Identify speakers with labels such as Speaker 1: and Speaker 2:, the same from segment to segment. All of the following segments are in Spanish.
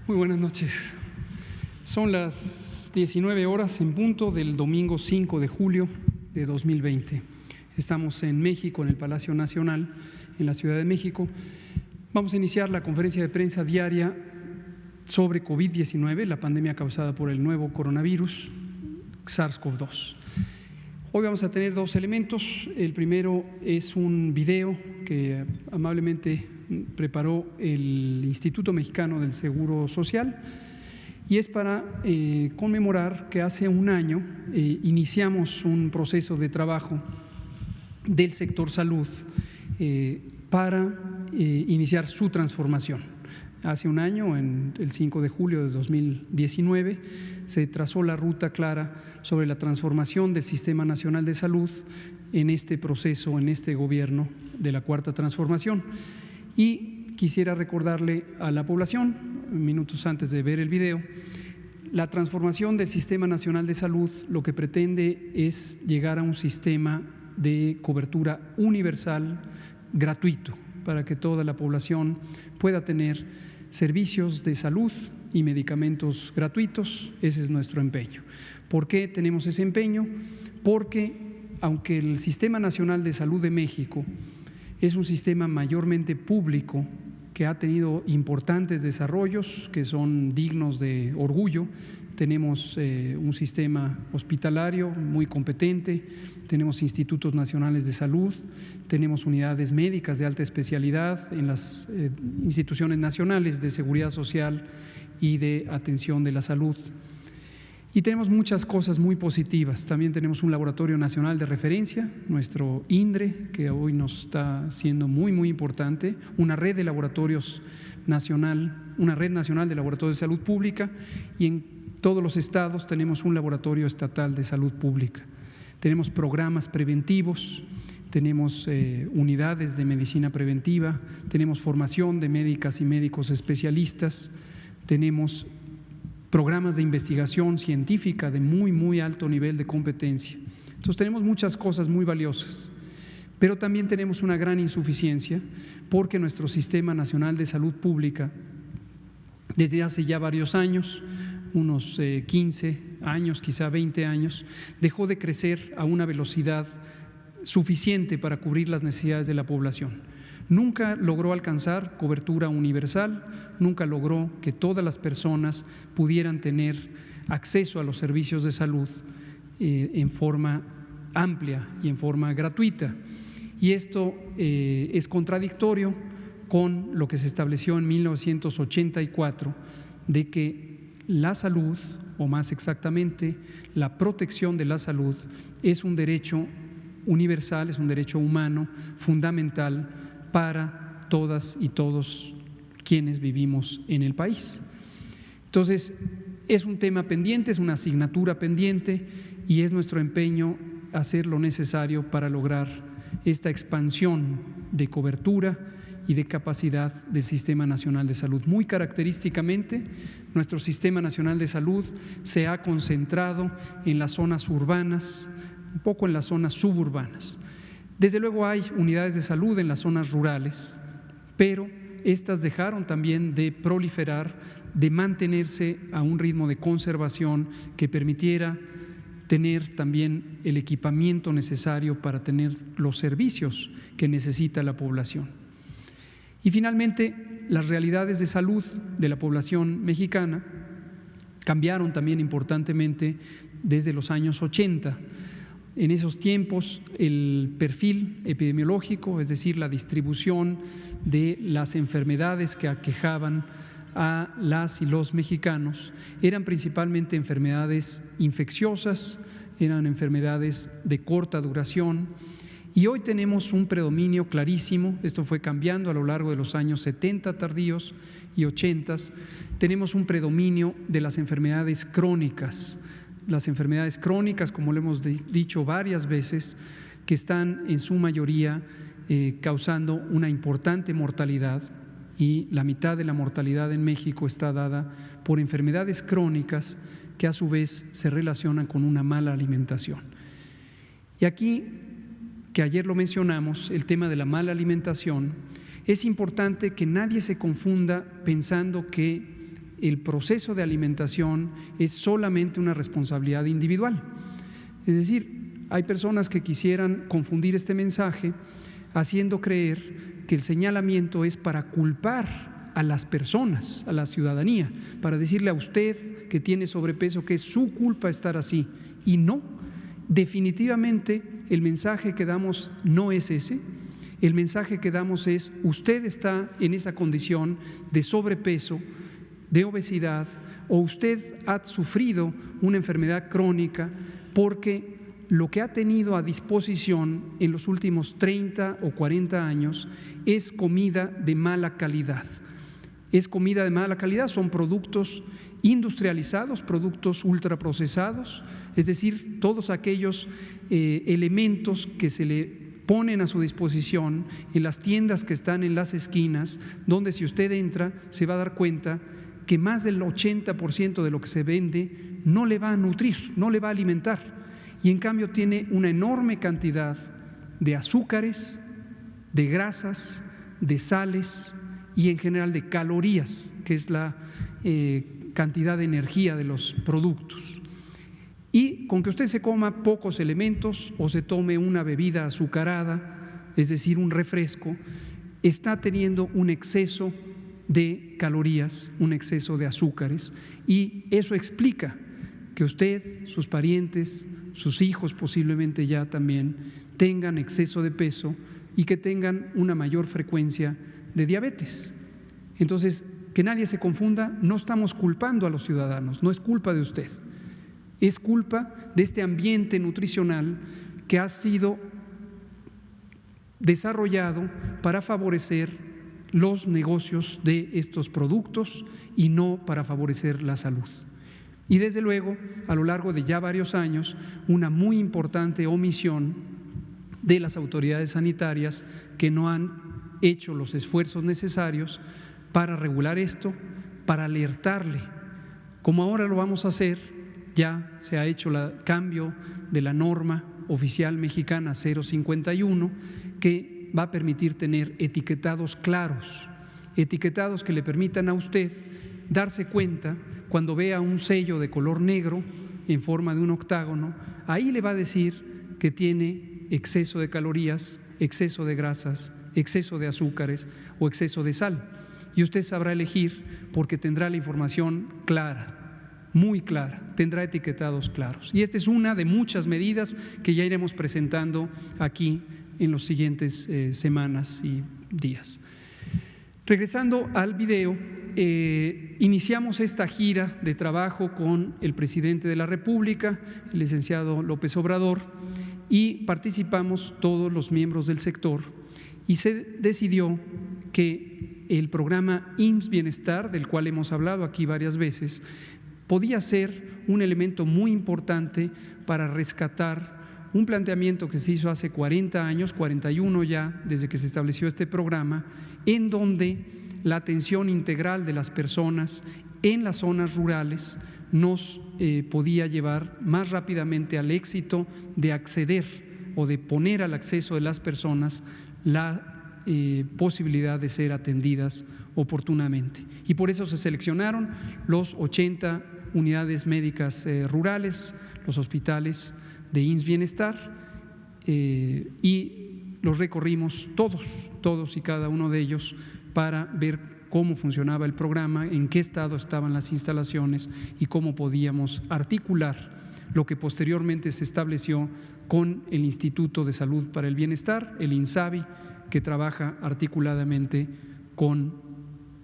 Speaker 1: Muy buenas noches. Son las 19 horas en punto del domingo 5 de julio de 2020. Estamos en México, en el Palacio Nacional, en la Ciudad de México. Vamos a iniciar la conferencia de prensa diaria sobre COVID-19, la pandemia causada por el nuevo coronavirus, SARS-CoV-2. Hoy vamos a tener dos elementos. El primero es un video que amablemente preparó el Instituto Mexicano del Seguro Social y es para conmemorar que hace un año iniciamos un proceso de trabajo del sector salud para iniciar su transformación. Hace un año, el 5 de julio de 2019, se trazó la ruta clara sobre la transformación del Sistema Nacional de Salud en este proceso, en este gobierno de la Cuarta Transformación. Y quisiera recordarle a la población, minutos antes de ver el video, la transformación del Sistema Nacional de Salud lo que pretende es llegar a un sistema de cobertura universal, gratuito, para que toda la población pueda tener servicios de salud y medicamentos gratuitos. Ese es nuestro empeño. ¿Por qué tenemos ese empeño? Porque aunque el Sistema Nacional de Salud de México es un sistema mayormente público que ha tenido importantes desarrollos que son dignos de orgullo. Tenemos un sistema hospitalario muy competente, tenemos institutos nacionales de salud, tenemos unidades médicas de alta especialidad en las instituciones nacionales de seguridad social y de atención de la salud. Y tenemos muchas cosas muy positivas. También tenemos un laboratorio nacional de referencia, nuestro INDRE, que hoy nos está siendo muy importante, una red de laboratorios nacional, una red nacional de laboratorios de salud pública, y en todos los estados tenemos un laboratorio estatal de salud pública. Tenemos programas preventivos, tenemos unidades de medicina preventiva, tenemos formación de médicas y médicos especialistas, tenemos programas de investigación científica de muy alto nivel de competencia. Entonces tenemos muchas cosas muy valiosas, pero también tenemos una gran insuficiencia porque nuestro Sistema Nacional de Salud Pública desde hace ya varios años, unos 15 años, quizá 20 años, dejó de crecer a una velocidad suficiente para cubrir las necesidades de la población. Nunca logró alcanzar cobertura universal, nunca logró que todas las personas pudieran tener acceso a los servicios de salud en forma amplia y en forma gratuita. Y esto es contradictorio con lo que se estableció en 1984 de que la salud, o más exactamente, la protección de la salud es un derecho universal, es un derecho humano fundamental para todas y todos quienes vivimos en el país. Entonces, es un tema pendiente, es una asignatura pendiente y es nuestro empeño hacer lo necesario para lograr esta expansión de cobertura y de capacidad del Sistema Nacional de Salud. Muy característicamente, nuestro Sistema Nacional de Salud se ha concentrado en las zonas urbanas, un poco en las zonas suburbanas. Desde luego hay unidades de salud en las zonas rurales, pero estas dejaron también de proliferar, de mantenerse a un ritmo de conservación que permitiera tener también el equipamiento necesario para tener los servicios que necesita la población. Y finalmente, las realidades de salud de la población mexicana cambiaron también importantemente desde los años 80. En esos tiempos, el perfil epidemiológico, es decir, la distribución de las enfermedades que aquejaban a las y los mexicanos, eran principalmente enfermedades infecciosas, eran enfermedades de corta duración, y hoy tenemos un predominio clarísimo. Esto fue cambiando a lo largo de los años 70 tardíos y 80. Tenemos un predominio de las enfermedades crónicas. Las enfermedades crónicas, como lo hemos dicho varias veces, que están en su mayoría causando una importante mortalidad, y la mitad de la mortalidad en México está dada por enfermedades crónicas que a su vez se relacionan con una mala alimentación. Y aquí, que ayer lo mencionamos, el tema de la mala alimentación, es importante que nadie se confunda pensando que el proceso de alimentación es solamente una responsabilidad individual. Es decir, hay personas que quisieran confundir este mensaje haciendo creer que el señalamiento es para culpar a las personas, a la ciudadanía, para decirle a usted que tiene sobrepeso que es su culpa estar así. Y no, definitivamente el mensaje que damos no es ese. El mensaje que damos es: usted está en esa condición de sobrepeso, de obesidad, o usted ha sufrido una enfermedad crónica porque lo que ha tenido a disposición en los últimos 30 o 40 años es comida de mala calidad. Es comida de mala calidad, son productos industrializados, productos ultraprocesados, es decir, todos aquellos elementos que se le ponen a su disposición en las tiendas que están en las esquinas, donde si usted entra se va a dar cuenta que más del 80% de lo que se vende no le va a nutrir, no le va a alimentar, y en cambio tiene una enorme cantidad de azúcares, de grasas, de sales y en general de calorías, que es la cantidad de energía de los productos. Y con que usted se coma pocos elementos o se tome una bebida azucarada, es decir, un refresco, está teniendo un exceso de calorías, un exceso de azúcares, y eso explica que usted, sus parientes, sus hijos posiblemente ya también tengan exceso de peso y que tengan una mayor frecuencia de diabetes. Entonces, que nadie se confunda, no estamos culpando a los ciudadanos, no es culpa de usted, es culpa de este ambiente nutricional que ha sido desarrollado para favorecer los negocios de estos productos y no para favorecer la salud. Y desde luego, a lo largo de ya varios años, una muy importante omisión de las autoridades sanitarias que no han hecho los esfuerzos necesarios para regular esto, para alertarle. Como ahora lo vamos a hacer, ya se ha hecho el cambio de la norma oficial mexicana 051, que va a permitir tener etiquetados claros, etiquetados que le permitan a usted darse cuenta cuando vea un sello de color negro en forma de un octágono, ahí le va a decir que tiene exceso de calorías, exceso de grasas, exceso de azúcares o exceso de sal. Y usted sabrá elegir porque tendrá la información clara, muy clara, tendrá etiquetados claros. Y esta es una de muchas medidas que ya iremos presentando aquí en los siguientes semanas y días. Regresando al video, iniciamos esta gira de trabajo con el presidente de la República, el licenciado López Obrador, y participamos todos los miembros del sector, y se decidió que el programa IMSS Bienestar, del cual hemos hablado aquí varias veces, podía ser un elemento muy importante para rescatar un planteamiento que se hizo hace 40 años, 41 ya, desde que se estableció este programa, en donde la atención integral de las personas en las zonas rurales nos podía llevar más rápidamente al éxito de acceder o de poner al acceso de las personas la posibilidad de ser atendidas oportunamente. Y por eso se seleccionaron los 80 unidades médicas rurales, los hospitales de IMSS Bienestar, y los recorrimos todos y cada uno de ellos para ver cómo funcionaba el programa, en qué estado estaban las instalaciones y cómo podíamos articular lo que posteriormente se estableció con el Instituto de Salud para el Bienestar, el INSABI, que trabaja articuladamente con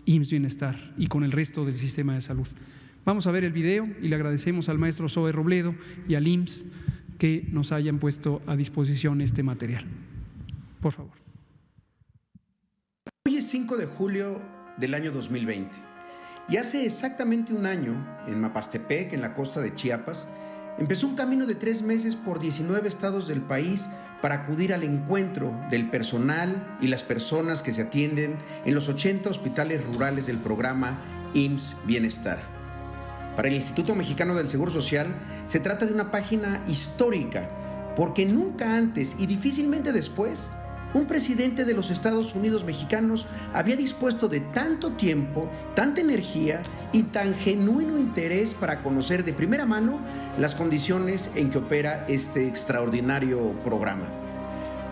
Speaker 1: IMSS Bienestar y con el resto del sistema de salud. Vamos a ver el video y le agradecemos al maestro Zoe Robledo y al IMSS que nos hayan puesto a disposición este material. Por favor.
Speaker 2: Hoy es 5 de julio del año 2020 y hace exactamente un año, en Mapastepec, en la costa de Chiapas, empezó un camino de 3 meses por 19 estados del país para acudir al encuentro del personal y las personas que se atienden en los 80 hospitales rurales del programa IMSS Bienestar. Para el Instituto Mexicano del Seguro Social se trata de una página histórica porque nunca antes y difícilmente después un presidente de los Estados Unidos mexicanos había dispuesto de tanto tiempo, tanta energía y tan genuino interés para conocer de primera mano las condiciones en que opera este extraordinario programa.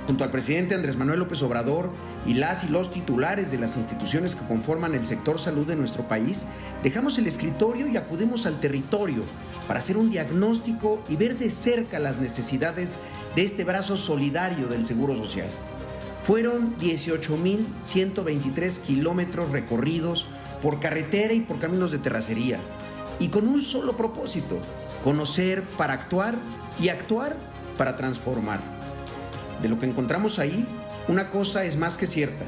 Speaker 2: Junto al presidente Andrés Manuel López Obrador y las y los titulares de las instituciones que conforman el sector salud de nuestro país, dejamos el escritorio y acudimos al territorio para hacer un diagnóstico y ver de cerca las necesidades de este brazo solidario del Seguro Social. Fueron 18,123 kilómetros recorridos por carretera y por caminos de terracería, y con un solo propósito: conocer para actuar y actuar para transformar. De lo que encontramos ahí, una cosa es más que cierta: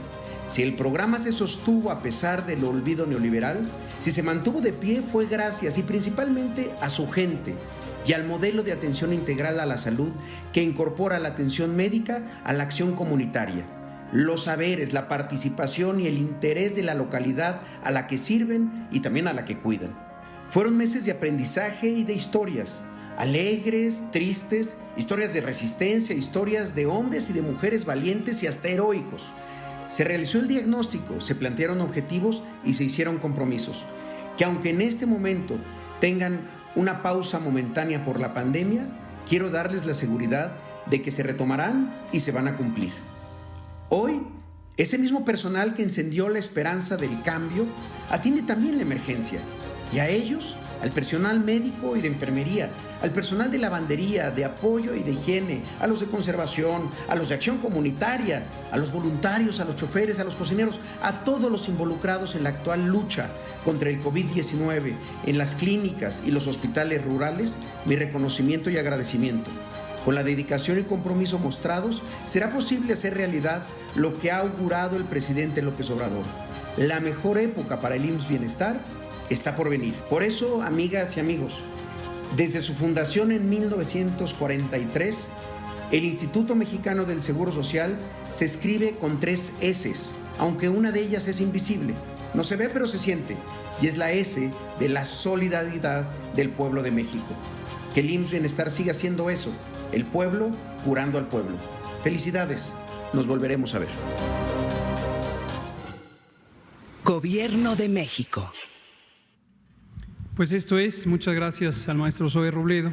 Speaker 2: si el programa se sostuvo a pesar del olvido neoliberal, si se mantuvo de pie, fue gracias y principalmente a su gente y al modelo de atención integral a la salud que incorpora la atención médica a la acción comunitaria, los saberes, la participación y el interés de la localidad a la que sirven y también a la que cuidan. Fueron meses de aprendizaje y de historias, alegres, tristes, historias de resistencia, historias de hombres y de mujeres valientes y hasta heroicos. Se realizó el diagnóstico, se plantearon objetivos y se hicieron compromisos, que aunque en este momento tengan una pausa momentánea por la pandemia, quiero darles la seguridad de que se retomarán y se van a cumplir. Hoy, ese mismo personal que encendió la esperanza del cambio atiende también la emergencia, y a ellos, al personal médico y de enfermería, al personal de lavandería, de apoyo y de higiene, a los de conservación, a los de acción comunitaria, a los voluntarios, a los choferes, a los cocineros, a todos los involucrados en la actual lucha contra el COVID-19 en las clínicas y los hospitales rurales, mi reconocimiento y agradecimiento. Con la dedicación y compromiso mostrados, será posible hacer realidad lo que ha augurado el presidente López Obrador. La mejor época para el IMSS Bienestar está por venir. Por eso, amigas y amigos, desde su fundación en 1943, el Instituto Mexicano del Seguro Social se escribe con 3 S's, aunque una de ellas es invisible. No se ve, pero se siente, y es la S de la solidaridad del pueblo de México. Que el IMSS Bienestar siga siendo eso, el pueblo curando al pueblo. Felicidades, nos volveremos a ver.
Speaker 3: Gobierno de México.
Speaker 1: Pues esto es, muchas gracias al maestro Zoe Robledo,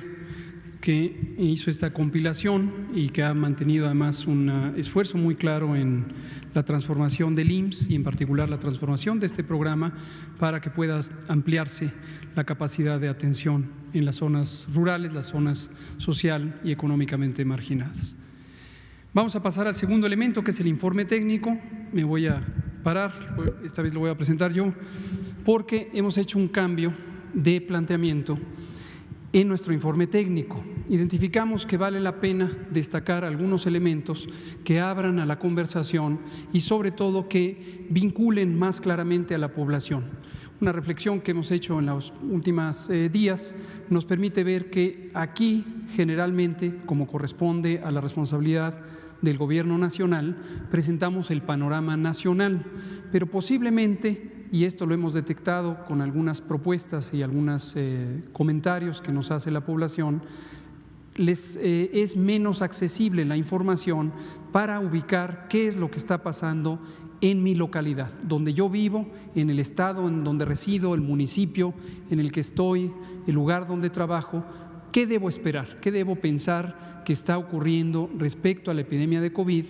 Speaker 1: que hizo esta compilación y que ha mantenido además un esfuerzo muy claro en la transformación del IMSS y en particular la transformación de este programa para que pueda ampliarse la capacidad de atención en las zonas rurales, las zonas social y económicamente marginadas. Vamos a pasar al segundo elemento, que es el informe técnico. Me voy a parar, esta vez lo voy a presentar yo, porque hemos hecho un cambio de planteamiento en nuestro informe técnico. Identificamos que vale la pena destacar algunos elementos que abran a la conversación y sobre todo que vinculen más claramente a la población. Una reflexión que hemos hecho en los últimos días nos permite ver que aquí generalmente, como corresponde a la responsabilidad del Gobierno nacional, presentamos el panorama nacional, pero posiblemente, y esto lo hemos detectado con algunas propuestas y algunos comentarios que nos hace la población, les es menos accesible la información para ubicar qué es lo que está pasando en mi localidad, donde yo vivo, en el estado en donde resido, el municipio en el que estoy, el lugar donde trabajo. ¿Qué debo esperar? ¿Qué debo pensar que está ocurriendo respecto a la epidemia de COVID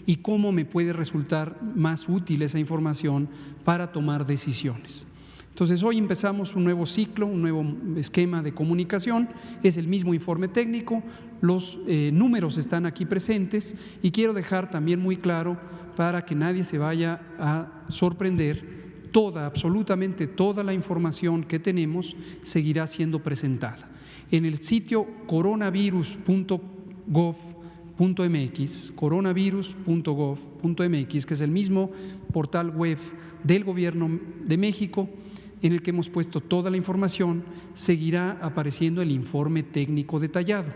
Speaker 1: y cómo me puede resultar más útil esa información para tomar decisiones? Entonces, hoy empezamos un nuevo ciclo, un nuevo esquema de comunicación. Es el mismo informe técnico, los números están aquí presentes y quiero dejar también muy claro, para que nadie se vaya a sorprender, absolutamente toda la información que tenemos seguirá siendo presentada. En el sitio coronavirus.gov.mx, que es el mismo portal web del Gobierno de México, en el que hemos puesto toda la información, seguirá apareciendo el informe técnico detallado.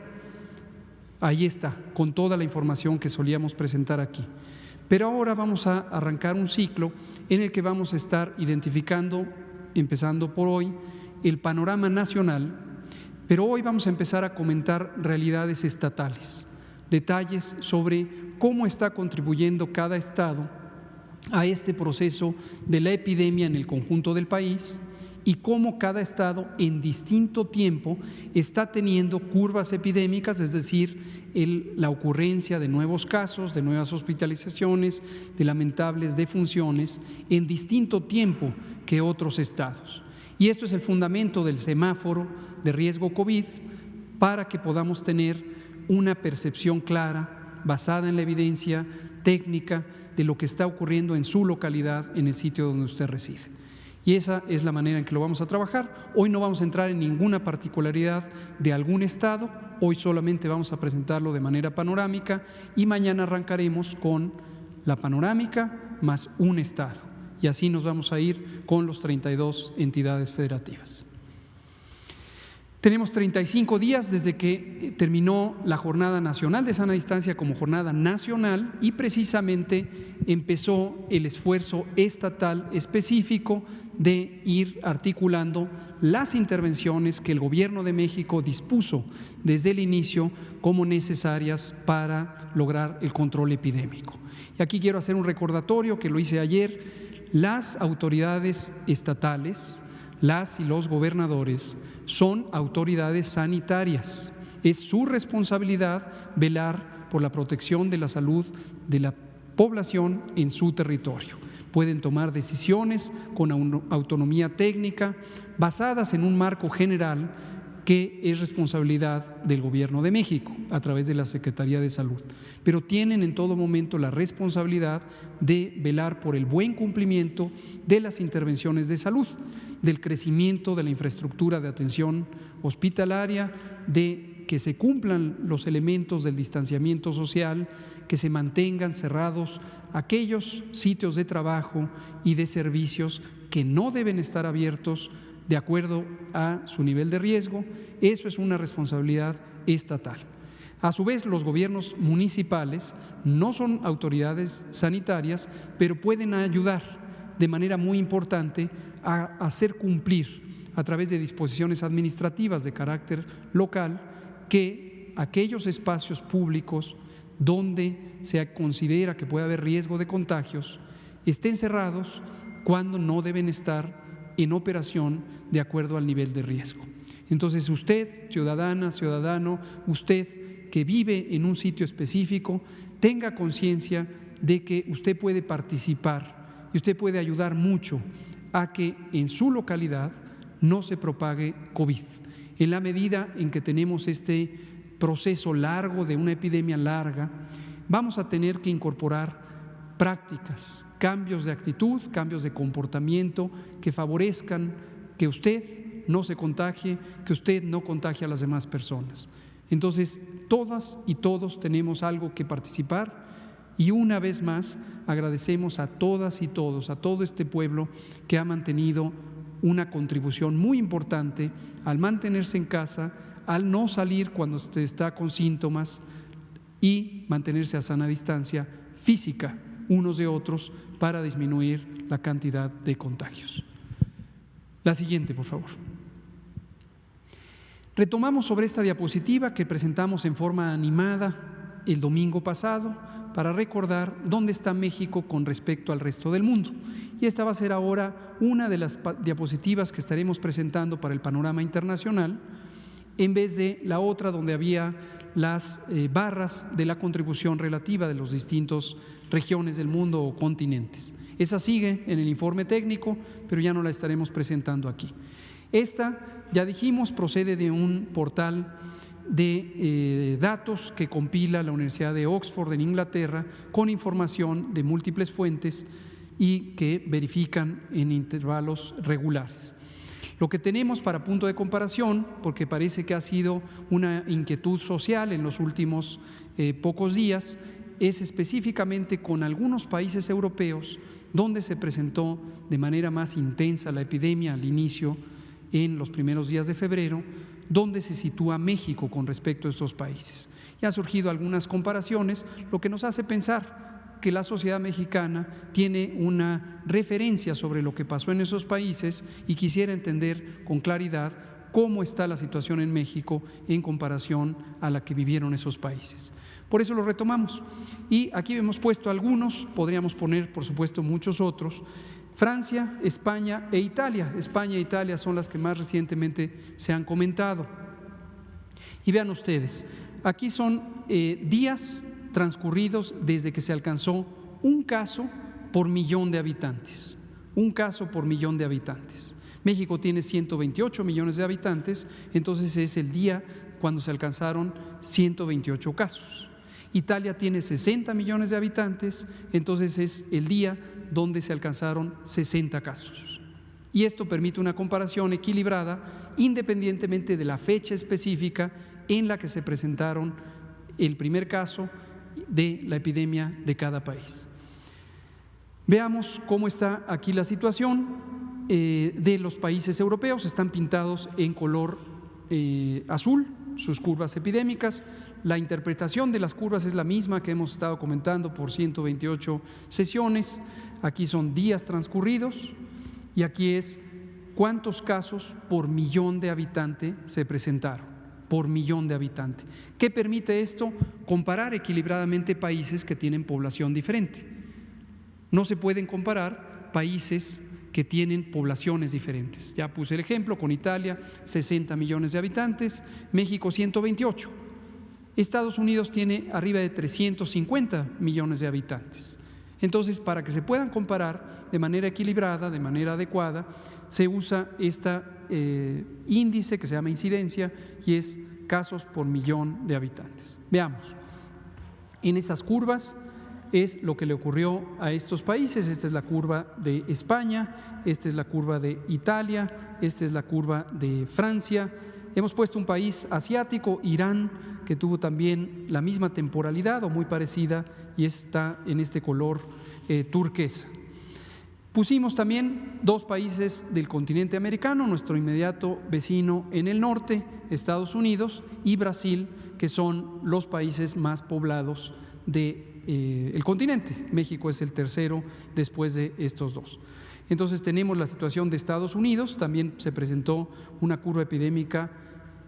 Speaker 1: Ahí está, con toda la información que solíamos presentar aquí. Pero ahora vamos a arrancar un ciclo en el que vamos a estar identificando, empezando por hoy, el panorama nacional, pero hoy vamos a empezar a comentar realidades estatales, detalles sobre cómo está contribuyendo cada estado a este proceso de la epidemia en el conjunto del país y cómo cada estado en distinto tiempo está teniendo curvas epidémicas, es decir, la ocurrencia de nuevos casos, de nuevas hospitalizaciones, de lamentables defunciones en distinto tiempo que otros estados. Y esto es el fundamento del semáforo de riesgo COVID para que podamos tener una percepción clara, basada en la evidencia técnica de lo que está ocurriendo en su localidad, en el sitio donde usted reside. Y esa es la manera en que lo vamos a trabajar. Hoy no vamos a entrar en ninguna particularidad de algún estado, hoy solamente vamos a presentarlo de manera panorámica y mañana arrancaremos con la panorámica más un estado. Y así nos vamos a ir con los 32 entidades federativas. Tenemos 35 días desde que terminó la Jornada Nacional de Sana Distancia como jornada nacional y precisamente empezó el esfuerzo estatal específico de ir articulando las intervenciones que el Gobierno de México dispuso desde el inicio como necesarias para lograr el control epidémico. Y aquí quiero hacer un recordatorio que lo hice ayer. Las autoridades estatales, las y los gobernadores, son autoridades sanitarias. Es su responsabilidad velar por la protección de la salud de la población en su territorio. Pueden tomar decisiones con autonomía técnica basadas en un marco general que es responsabilidad del Gobierno de México a través de la Secretaría de Salud, pero tienen en todo momento la responsabilidad de velar por el buen cumplimiento de las intervenciones de salud, del crecimiento de la infraestructura de atención hospitalaria, de que se cumplan los elementos del distanciamiento social, que se mantengan cerrados aquellos sitios de trabajo y de servicios que no deben estar abiertos de acuerdo a su nivel de riesgo. Eso es una responsabilidad estatal. A su vez, los gobiernos municipales no son autoridades sanitarias, pero pueden ayudar de manera muy importante a hacer cumplir a través de disposiciones administrativas de carácter local que aquellos espacios públicos donde se considera que puede haber riesgo de contagios estén cerrados cuando no deben estar en operación de acuerdo al nivel de riesgo. Entonces usted, ciudadana, ciudadano, usted que vive en un sitio específico, tenga conciencia de que usted puede participar y usted puede ayudar mucho a que en su localidad no se propague COVID. En la medida en que tenemos este proceso largo de una epidemia larga, vamos a tener que incorporar prácticas, cambios de actitud, cambios de comportamiento que favorezcan que usted no se contagie, que usted no contagie a las demás personas. Entonces, todas y todos tenemos algo que participar y una vez más agradecemos a todas y todos, a todo este pueblo que ha mantenido una contribución muy importante al mantenerse en casa, al no salir cuando usted está con síntomas y mantenerse a sana distancia física unos de otros para disminuir la cantidad de contagios. La siguiente, por favor. Retomamos sobre esta diapositiva que presentamos en forma animada el domingo pasado para recordar dónde está México con respecto al resto del mundo. Y esta va a ser ahora una de las diapositivas que estaremos presentando para el panorama internacional, en vez de la otra donde había las barras de la contribución relativa de los distintos regiones del mundo o continentes. Esa sigue en el informe técnico, pero ya no la estaremos presentando aquí. Esta, ya dijimos, procede de un portal de datos que compila la Universidad de Oxford en Inglaterra con información de múltiples fuentes y que verifican en intervalos regulares. Lo que tenemos para punto de comparación, porque parece que ha sido una inquietud social en los últimos pocos días, es específicamente con algunos países europeos donde se presentó de manera más intensa la epidemia al inicio en los primeros días de febrero, donde se sitúa México con respecto a estos países. Y han surgido algunas comparaciones, lo que nos hace pensar que la sociedad mexicana tiene una referencia sobre lo que pasó en esos países y quisiera entender con claridad cómo está la situación en México en comparación a la que vivieron esos países. Por eso lo retomamos. Y aquí hemos puesto algunos, podríamos poner, por supuesto, muchos otros. Francia, España e Italia. España e Italia son las que más recientemente se han comentado. Y vean ustedes, aquí son días transcurridos desde que se alcanzó un caso por millón de habitantes. Un caso por millón de habitantes. México tiene 128 millones de habitantes, entonces es el día cuando se alcanzaron 128 casos. Italia tiene 60 millones de habitantes, entonces es el día donde se alcanzaron 60 casos. Y esto permite una comparación equilibrada independientemente de la fecha específica en la que se presentaron el primer caso de la epidemia de cada país. Veamos cómo está aquí la situación de los países europeos. Están pintados en color azul sus curvas epidémicas. La interpretación de las curvas es la misma que hemos estado comentando por 128 sesiones. Aquí son días transcurridos y aquí es cuántos casos por millón de habitante se presentaron, por millón de habitante. ¿Qué permite esto? Comparar equilibradamente países que tienen población diferente. No se pueden comparar países que tienen poblaciones diferentes. Ya puse el ejemplo con Italia, 60 millones de habitantes, México 128. Estados Unidos tiene arriba de 350 millones de habitantes. Entonces, para que se puedan comparar de manera equilibrada, de manera adecuada, se usa este índice que se llama incidencia y es casos por millón de habitantes. Veamos, en estas curvas es lo que le ocurrió a estos países. Esta es la curva de España, esta es la curva de Italia, esta es la curva de Francia. Hemos puesto un país asiático, Irán, que tuvo también la misma temporalidad o muy parecida y está en este color turquesa. Pusimos también dos países del continente americano, nuestro inmediato vecino en el norte, Estados Unidos, y Brasil, que son los países más poblados del continente. México es el tercero después de estos dos. Entonces tenemos la situación de Estados Unidos, también se presentó una curva epidémica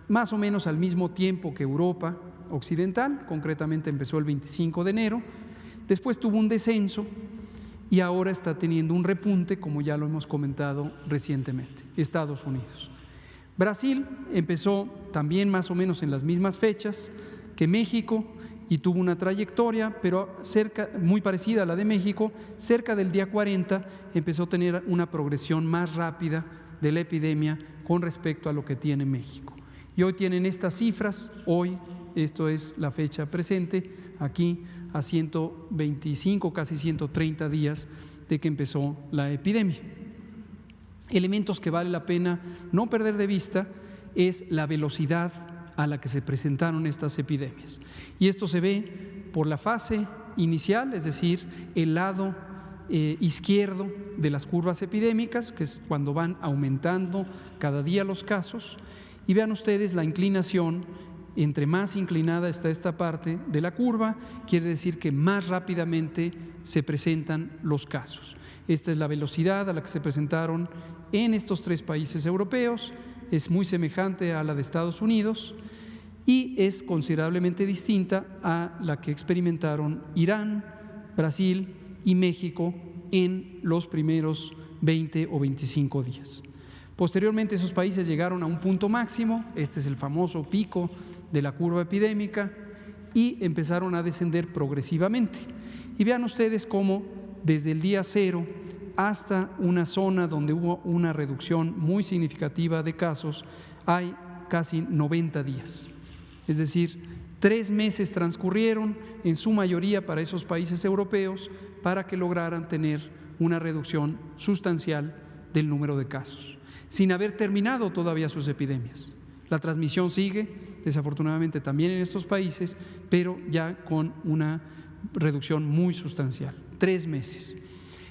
Speaker 1: más o menos al mismo tiempo que Europa occidental, concretamente empezó el 25 de enero, después tuvo un descenso y ahora está teniendo un repunte, como ya lo hemos comentado recientemente, Estados Unidos. Brasil empezó también más o menos en las mismas fechas que México y tuvo una trayectoria, pero muy parecida a la de México. Cerca del día 40 empezó a tener una progresión más rápida de la epidemia con respecto a lo que tiene México. Y hoy tienen estas cifras, hoy, esto es la fecha presente, aquí a 125, casi 130 días de que empezó la epidemia. Elementos que vale la pena no perder de vista es la velocidad a la que se presentaron estas epidemias. Y esto se ve por la fase inicial, es decir, el lado izquierdo de las curvas epidémicas, que es cuando van aumentando cada día los casos. Y vean ustedes la inclinación, entre más inclinada está esta parte de la curva, quiere decir que más rápidamente se presentan los casos. Esta es la velocidad a la que se presentaron en estos tres países europeos, es muy semejante a la de Estados Unidos y es considerablemente distinta a la que experimentaron Irán, Brasil y México en los primeros 20 o 25 días. Posteriormente esos países llegaron a un punto máximo, este es el famoso pico de la curva epidémica, y empezaron a descender progresivamente. Y vean ustedes cómo desde el día 0 hasta una zona donde hubo una reducción muy significativa de casos, hay casi 90 días. Es decir, 3 meses transcurrieron en su mayoría para esos países europeos para que lograran tener una reducción sustancial del número de casos, sin haber terminado todavía sus epidemias. La transmisión sigue, desafortunadamente también en estos países, pero ya con una reducción muy sustancial, 3 meses.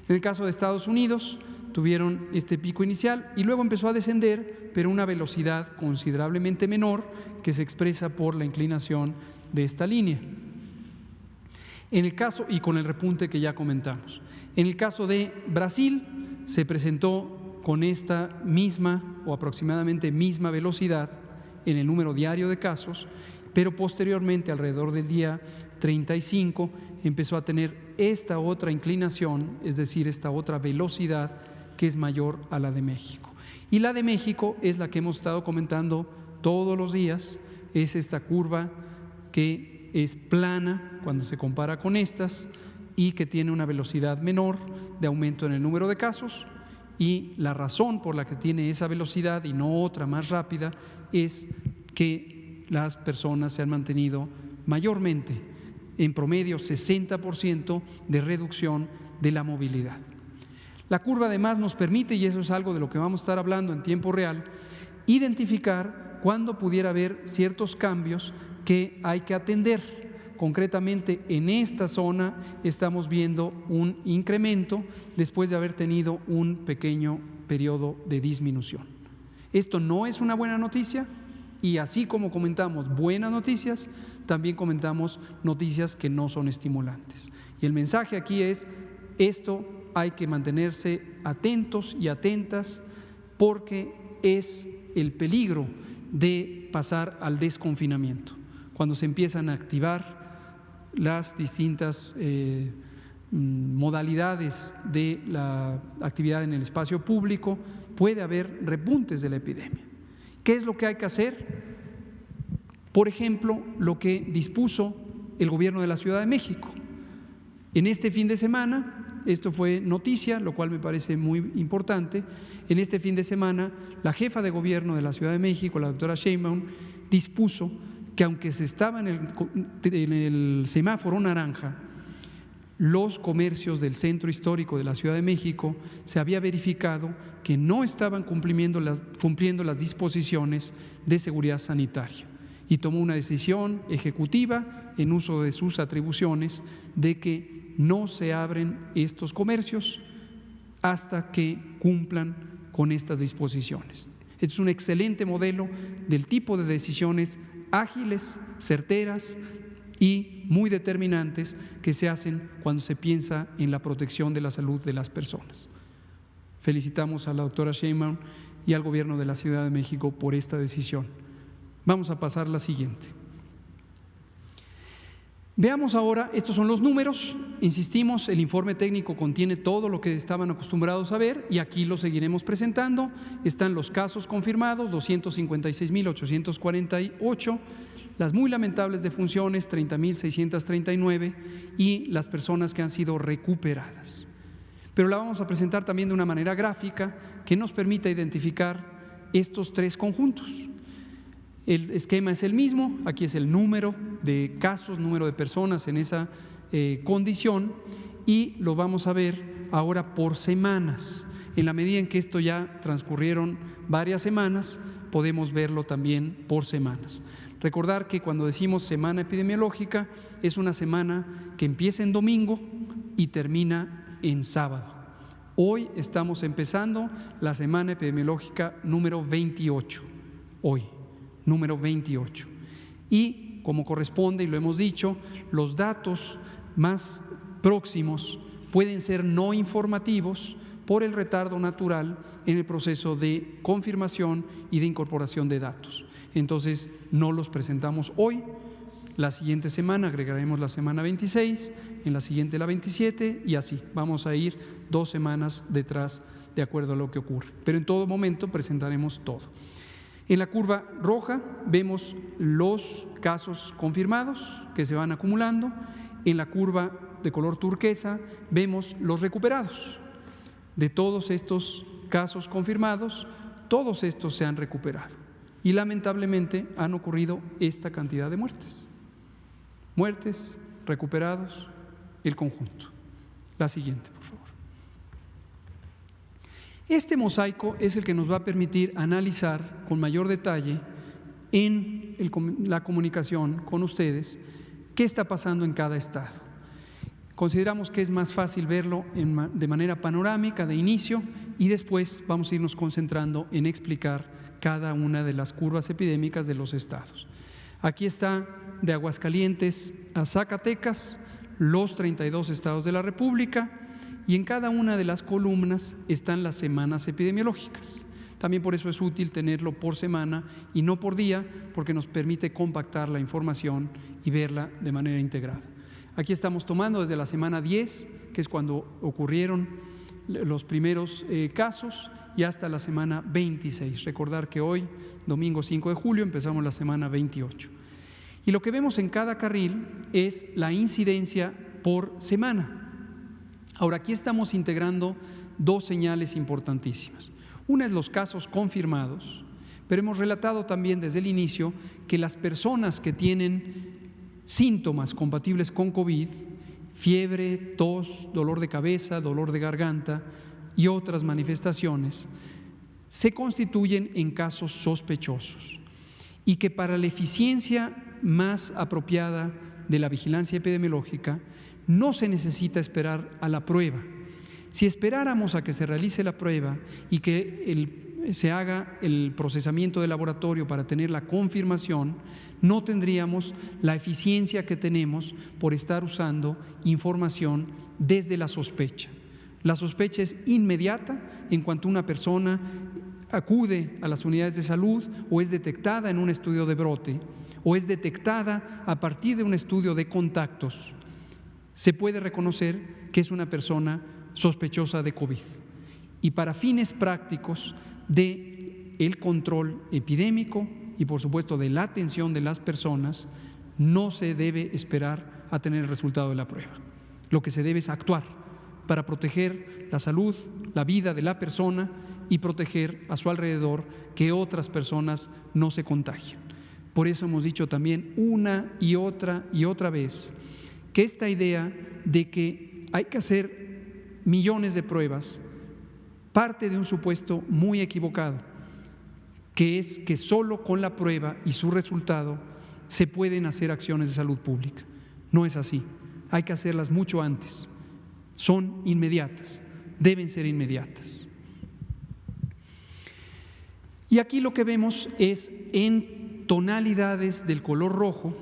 Speaker 1: En el caso de Estados Unidos, tuvieron este pico inicial y luego empezó a descender, pero a una velocidad considerablemente menor que se expresa por la inclinación de esta línea. En el caso, y con el repunte que ya comentamos, en el caso de Brasil se presentó con esta misma o aproximadamente misma velocidad en el número diario de casos, pero posteriormente, alrededor del día 35, empezó a tener esta otra inclinación, es decir, esta otra velocidad que es mayor a la de México. Y la de México es la que hemos estado comentando todos los días, es esta curva que es plana cuando se compara con estas y que tiene una velocidad menor de aumento en el número de casos, y la razón por la que tiene esa velocidad y no otra más rápida es que las personas se han mantenido mayormente, en promedio 60% de reducción de la movilidad. La curva además nos permite, y eso es algo de lo que vamos a estar hablando en tiempo real, identificar cuándo pudiera haber ciertos cambios que hay que atender. Concretamente, en esta zona estamos viendo un incremento después de haber tenido un pequeño periodo de disminución. Esto no es una buena noticia, y así como comentamos buenas noticias, también comentamos noticias que no son estimulantes. Y el mensaje aquí es: esto hay que mantenerse atentos y atentas, porque es el peligro de pasar al desconfinamiento. Cuando se empiezan a activar las distintas modalidades de la actividad en el espacio público, puede haber repuntes de la epidemia. ¿Qué es lo que hay que hacer? Por ejemplo, lo que dispuso el gobierno de la Ciudad de México. En este fin de semana, esto fue noticia, lo cual me parece muy importante, en este fin de semana la jefa de gobierno de la Ciudad de México, la doctora Sheinbaum, dispuso que aunque se estaba en el semáforo naranja, los comercios del centro histórico de la Ciudad de México se había verificado que no estaban cumpliendo las disposiciones de seguridad sanitaria, y tomó una decisión ejecutiva en uso de sus atribuciones de que no se abren estos comercios hasta que cumplan con estas disposiciones. Este es un excelente modelo del tipo de decisiones ágiles, certeras y muy determinantes que se hacen cuando se piensa en la protección de la salud de las personas. Felicitamos a la doctora Sheinbaum y al gobierno de la Ciudad de México por esta decisión. Vamos a pasar a la siguiente. Veamos ahora, estos son los números, insistimos, el informe técnico contiene todo lo que estaban acostumbrados a ver y aquí lo seguiremos presentando. Están los casos confirmados, 256.848, las muy lamentables defunciones, 30.639, y las personas que han sido recuperadas. Pero la vamos a presentar también de una manera gráfica que nos permita identificar estos tres conjuntos. El esquema es el mismo, aquí es el número de casos, número de personas en esa condición, y lo vamos a ver ahora por semanas. En la medida en que esto ya transcurrieron varias semanas, podemos verlo también por semanas. Recordar que cuando decimos semana epidemiológica, es una semana que empieza en domingo y termina en sábado. Hoy estamos empezando la semana epidemiológica número 28, hoy. Número 28. Y como corresponde, y lo hemos dicho, los datos más próximos pueden ser no informativos por el retardo natural en el proceso de confirmación y de incorporación de datos. Entonces, no los presentamos hoy. La siguiente semana agregaremos la semana 26, en la siguiente la 27, y así vamos a ir 2 semanas detrás de acuerdo a lo que ocurre. Pero en todo momento presentaremos todo. En la curva roja vemos los casos confirmados que se van acumulando. En la curva de color turquesa vemos los recuperados. De todos estos casos confirmados, todos estos se han recuperado. Y lamentablemente han ocurrido esta cantidad de muertes. Muertes, recuperados, el conjunto. La siguiente, por favor. Este mosaico es el que nos va a permitir analizar con mayor detalle en la comunicación con ustedes qué está pasando en cada estado. Consideramos que es más fácil verlo de manera panorámica de inicio, y después vamos a irnos concentrando en explicar cada una de las curvas epidémicas de los estados. Aquí está de Aguascalientes a Zacatecas, los 32 estados de la República, y en cada una de las columnas están las semanas epidemiológicas. También por eso es útil tenerlo por semana y no por día, porque nos permite compactar la información y verla de manera integrada. Aquí estamos tomando desde la semana 10, que es cuando ocurrieron los primeros casos, y hasta la semana 26. Recordar que hoy, domingo 5 de julio, empezamos la semana 28. Y lo que vemos en cada carril es la incidencia por semana. Ahora, aquí estamos integrando dos señales importantísimas. Una es los casos confirmados, pero hemos relatado también desde el inicio que las personas que tienen síntomas compatibles con COVID, fiebre, tos, dolor de cabeza, dolor de garganta y otras manifestaciones, se constituyen en casos sospechosos y que para la eficiencia más apropiada de la vigilancia epidemiológica no se necesita esperar a la prueba. Si esperáramos a que se realice la prueba y que se haga el procesamiento de laboratorio para tener la confirmación, no tendríamos la eficiencia que tenemos por estar usando información desde la sospecha. La sospecha es inmediata en cuanto una persona acude a las unidades de salud o es detectada en un estudio de brote o es detectada a partir de un estudio de contactos. Se puede reconocer que es una persona sospechosa de COVID. Y para fines prácticos del control epidémico y por supuesto de la atención de las personas, no se debe esperar a tener el resultado de la prueba. Lo que se debe es actuar para proteger la salud, la vida de la persona y proteger a su alrededor que otras personas no se contagien. Por eso hemos dicho también una y otra vez que esta idea de que hay que hacer millones de pruebas parte de un supuesto muy equivocado, que es que solo con la prueba y su resultado se pueden hacer acciones de salud pública. No es así, hay que hacerlas mucho antes. Son inmediatas, deben ser inmediatas. Y aquí lo que vemos es en tonalidades del color rojo,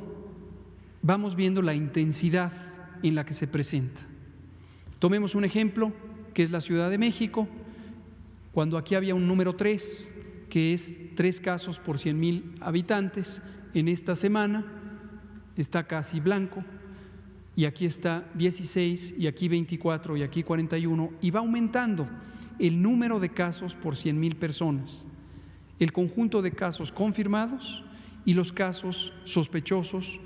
Speaker 1: vamos viendo la intensidad en la que se presenta. Tomemos un ejemplo, que es la Ciudad de México, cuando aquí había un número 3, que es 3 casos por 100,000 habitantes, en esta semana está casi blanco, y aquí está 16, y aquí 24, y aquí 41, y va aumentando el número de casos por 100,000 personas, el conjunto de casos confirmados y los casos sospechosos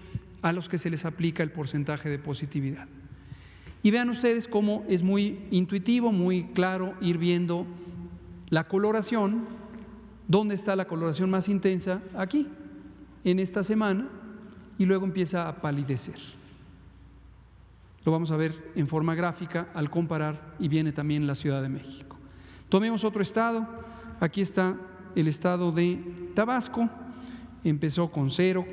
Speaker 1: a los que se les aplica el porcentaje de positividad. Y vean ustedes cómo es muy intuitivo, muy claro ir viendo la coloración. ¿Dónde está la coloración más intensa? Aquí, en esta semana, y luego empieza a palidecer. Lo vamos a ver en forma gráfica al comparar, y viene también la Ciudad de México. Tomemos otro estado. Aquí está el estado de Tabasco. Empezó con 0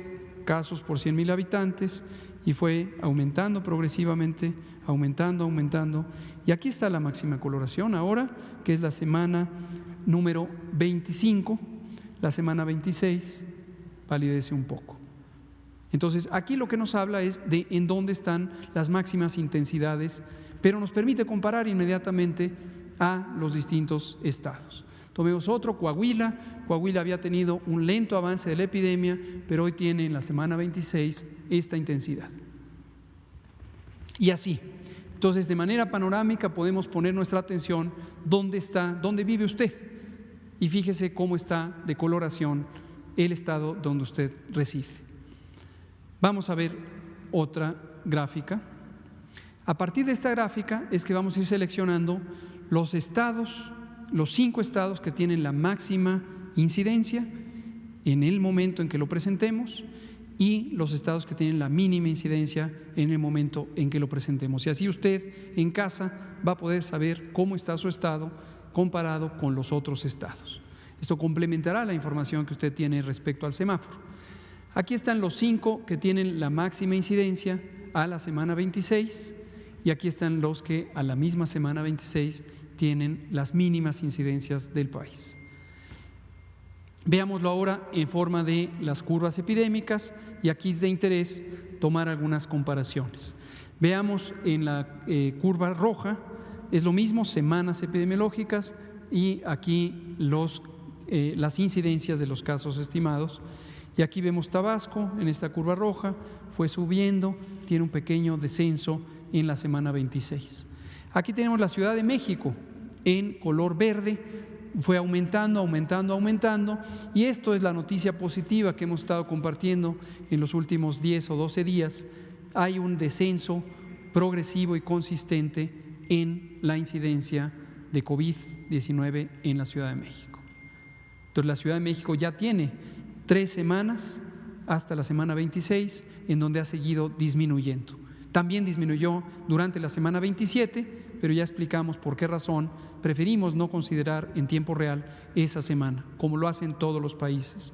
Speaker 1: casos por 100,000 habitantes y fue aumentando progresivamente, aumentando. Y aquí está la máxima coloración ahora, que es la semana número 25, la semana 26 palidece un poco. Entonces, aquí lo que nos habla es de en dónde están las máximas intensidades, pero nos permite comparar inmediatamente a los distintos estados. Tomemos otro, Coahuila. Coahuila había tenido un lento avance de la epidemia, pero hoy tiene en la semana 26 esta intensidad. Y así. Entonces, de manera panorámica podemos poner nuestra atención dónde está, dónde vive usted. Y fíjese cómo está de coloración el estado donde usted reside. Vamos a ver otra gráfica. A partir de esta gráfica es que vamos a ir seleccionando los estados, los 5 estados que tienen la máxima incidencia en el momento en que lo presentemos y los estados que tienen la mínima incidencia en el momento en que lo presentemos. Y así usted en casa va a poder saber cómo está su estado comparado con los otros estados. Esto complementará la información que usted tiene respecto al semáforo. Aquí están los 5 que tienen la máxima incidencia a la semana 26 y aquí están los que a la misma semana 26 tienen las mínimas incidencias del país. Veámoslo ahora en forma de las curvas epidémicas y aquí es de interés tomar algunas comparaciones. Veamos en la curva roja, es lo mismo, semanas epidemiológicas y aquí los las incidencias de los casos estimados. Y aquí vemos Tabasco, en esta curva roja, fue subiendo, tiene un pequeño descenso en la semana 26. Aquí tenemos la Ciudad de México en color verde, fue aumentando, y esto es la noticia positiva que hemos estado compartiendo en los últimos 10 o 12 días. Hay un descenso progresivo y consistente en la incidencia de COVID-19 en la Ciudad de México. Entonces, la Ciudad de México ya tiene 3 semanas hasta la semana 26 en donde ha seguido disminuyendo. También disminuyó durante la semana 27, pero ya explicamos por qué razón preferimos no considerar en tiempo real esa semana, como lo hacen todos los países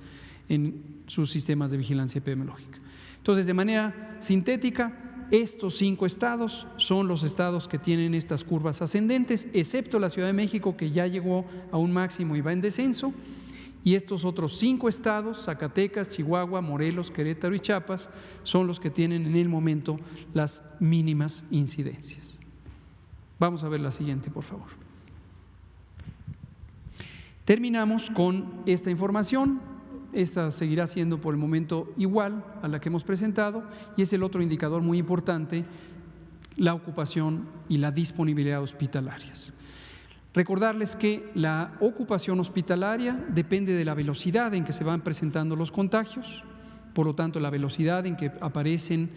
Speaker 1: en sus sistemas de vigilancia epidemiológica. Entonces, de manera sintética, estos 5 estados son los estados que tienen estas curvas ascendentes, excepto la Ciudad de México, que ya llegó a un máximo y va en descenso, y estos otros 5 estados, Zacatecas, Chihuahua, Morelos, Querétaro y Chiapas, son los que tienen en el momento las mínimas incidencias. Vamos a ver la siguiente, por favor. Terminamos con esta información. Esta seguirá siendo por el momento igual a la que hemos presentado, y es el otro indicador muy importante, la ocupación y la disponibilidad hospitalarias. Recordarles que la ocupación hospitalaria depende de la velocidad en que se van presentando los contagios, por lo tanto la velocidad en que aparecen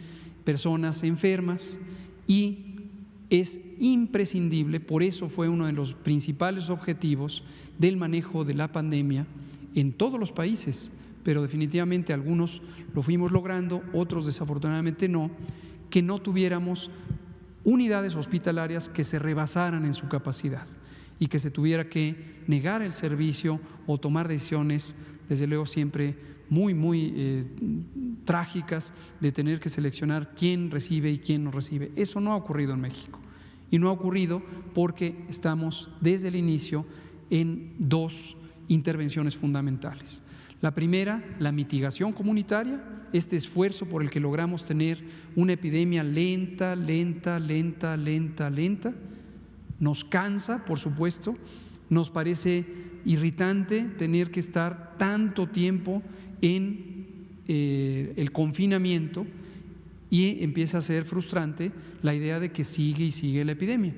Speaker 1: personas enfermas, y es imprescindible, por eso fue uno de los principales objetivos del manejo de la pandemia en todos los países, pero definitivamente algunos lo fuimos logrando, otros desafortunadamente no, que no tuviéramos unidades hospitalarias que se rebasaran en su capacidad y que se tuviera que negar el servicio o tomar decisiones, desde luego siempre muy trágicas, de tener que seleccionar quién recibe y quién no recibe. Eso no ha ocurrido en México, y no ha ocurrido porque estamos desde el inicio en 2 intervenciones fundamentales. La primera, la mitigación comunitaria, este esfuerzo por el que logramos tener una epidemia lenta. Nos cansa, por supuesto, nos parece irritante tener que estar tanto tiempo en el confinamiento, y empieza a ser frustrante la idea de que sigue y sigue la epidemia.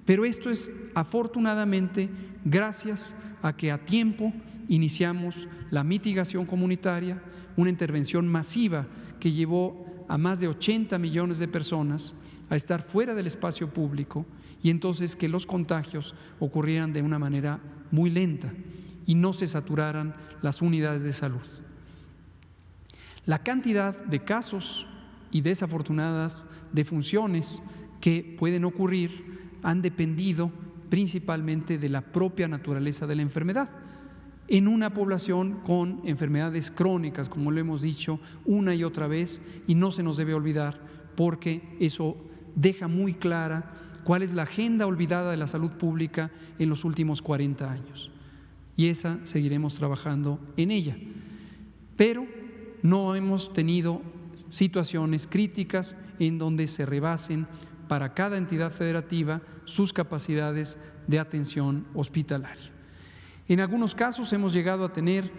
Speaker 1: Pero esto es afortunadamente gracias a que a tiempo iniciamos la mitigación comunitaria, una intervención masiva que llevó a más de 80 millones de personas a estar fuera del espacio público, y entonces que los contagios ocurrieran de una manera muy lenta y no se saturaran las unidades de salud. La cantidad de casos y desafortunadas defunciones que pueden ocurrir han dependido principalmente de la propia naturaleza de la enfermedad. En una población con enfermedades crónicas, como lo hemos dicho una y otra vez, y no se nos debe olvidar, porque eso deja muy clara cuál es la agenda olvidada de la salud pública en los últimos 40 años. Y esa seguiremos trabajando en ella. Pero no hemos tenido situaciones críticas en donde se rebasen para cada entidad federativa sus capacidades de atención hospitalaria. En algunos casos hemos llegado a tener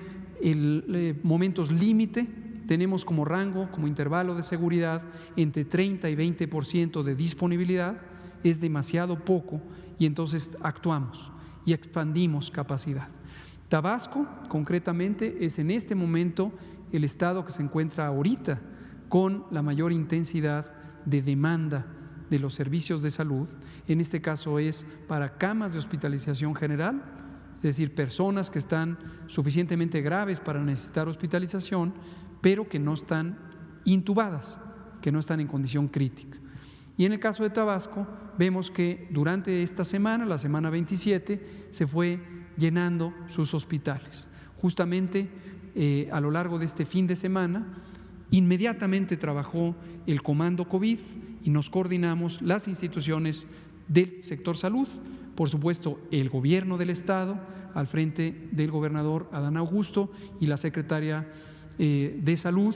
Speaker 1: momentos límite. Tenemos como rango, como intervalo de seguridad, entre 30 y 20% de disponibilidad. Es demasiado poco, y entonces actuamos y expandimos capacidad. Tabasco, concretamente, es en este momento el estado que se encuentra ahorita con la mayor intensidad de demanda de los servicios de salud. En este caso es para camas de hospitalización general, es decir, personas que están suficientemente graves para necesitar hospitalización, pero que no están intubadas, que no están en condición crítica. Y en el caso de Tabasco, vemos que durante esta semana, la semana 27, se fue llenando sus hospitales. Justamente a lo largo de este fin de semana, inmediatamente trabajó el Comando COVID y nos coordinamos las instituciones del sector salud, por supuesto el gobierno del estado, al frente del gobernador Adán Augusto, y la secretaria de salud,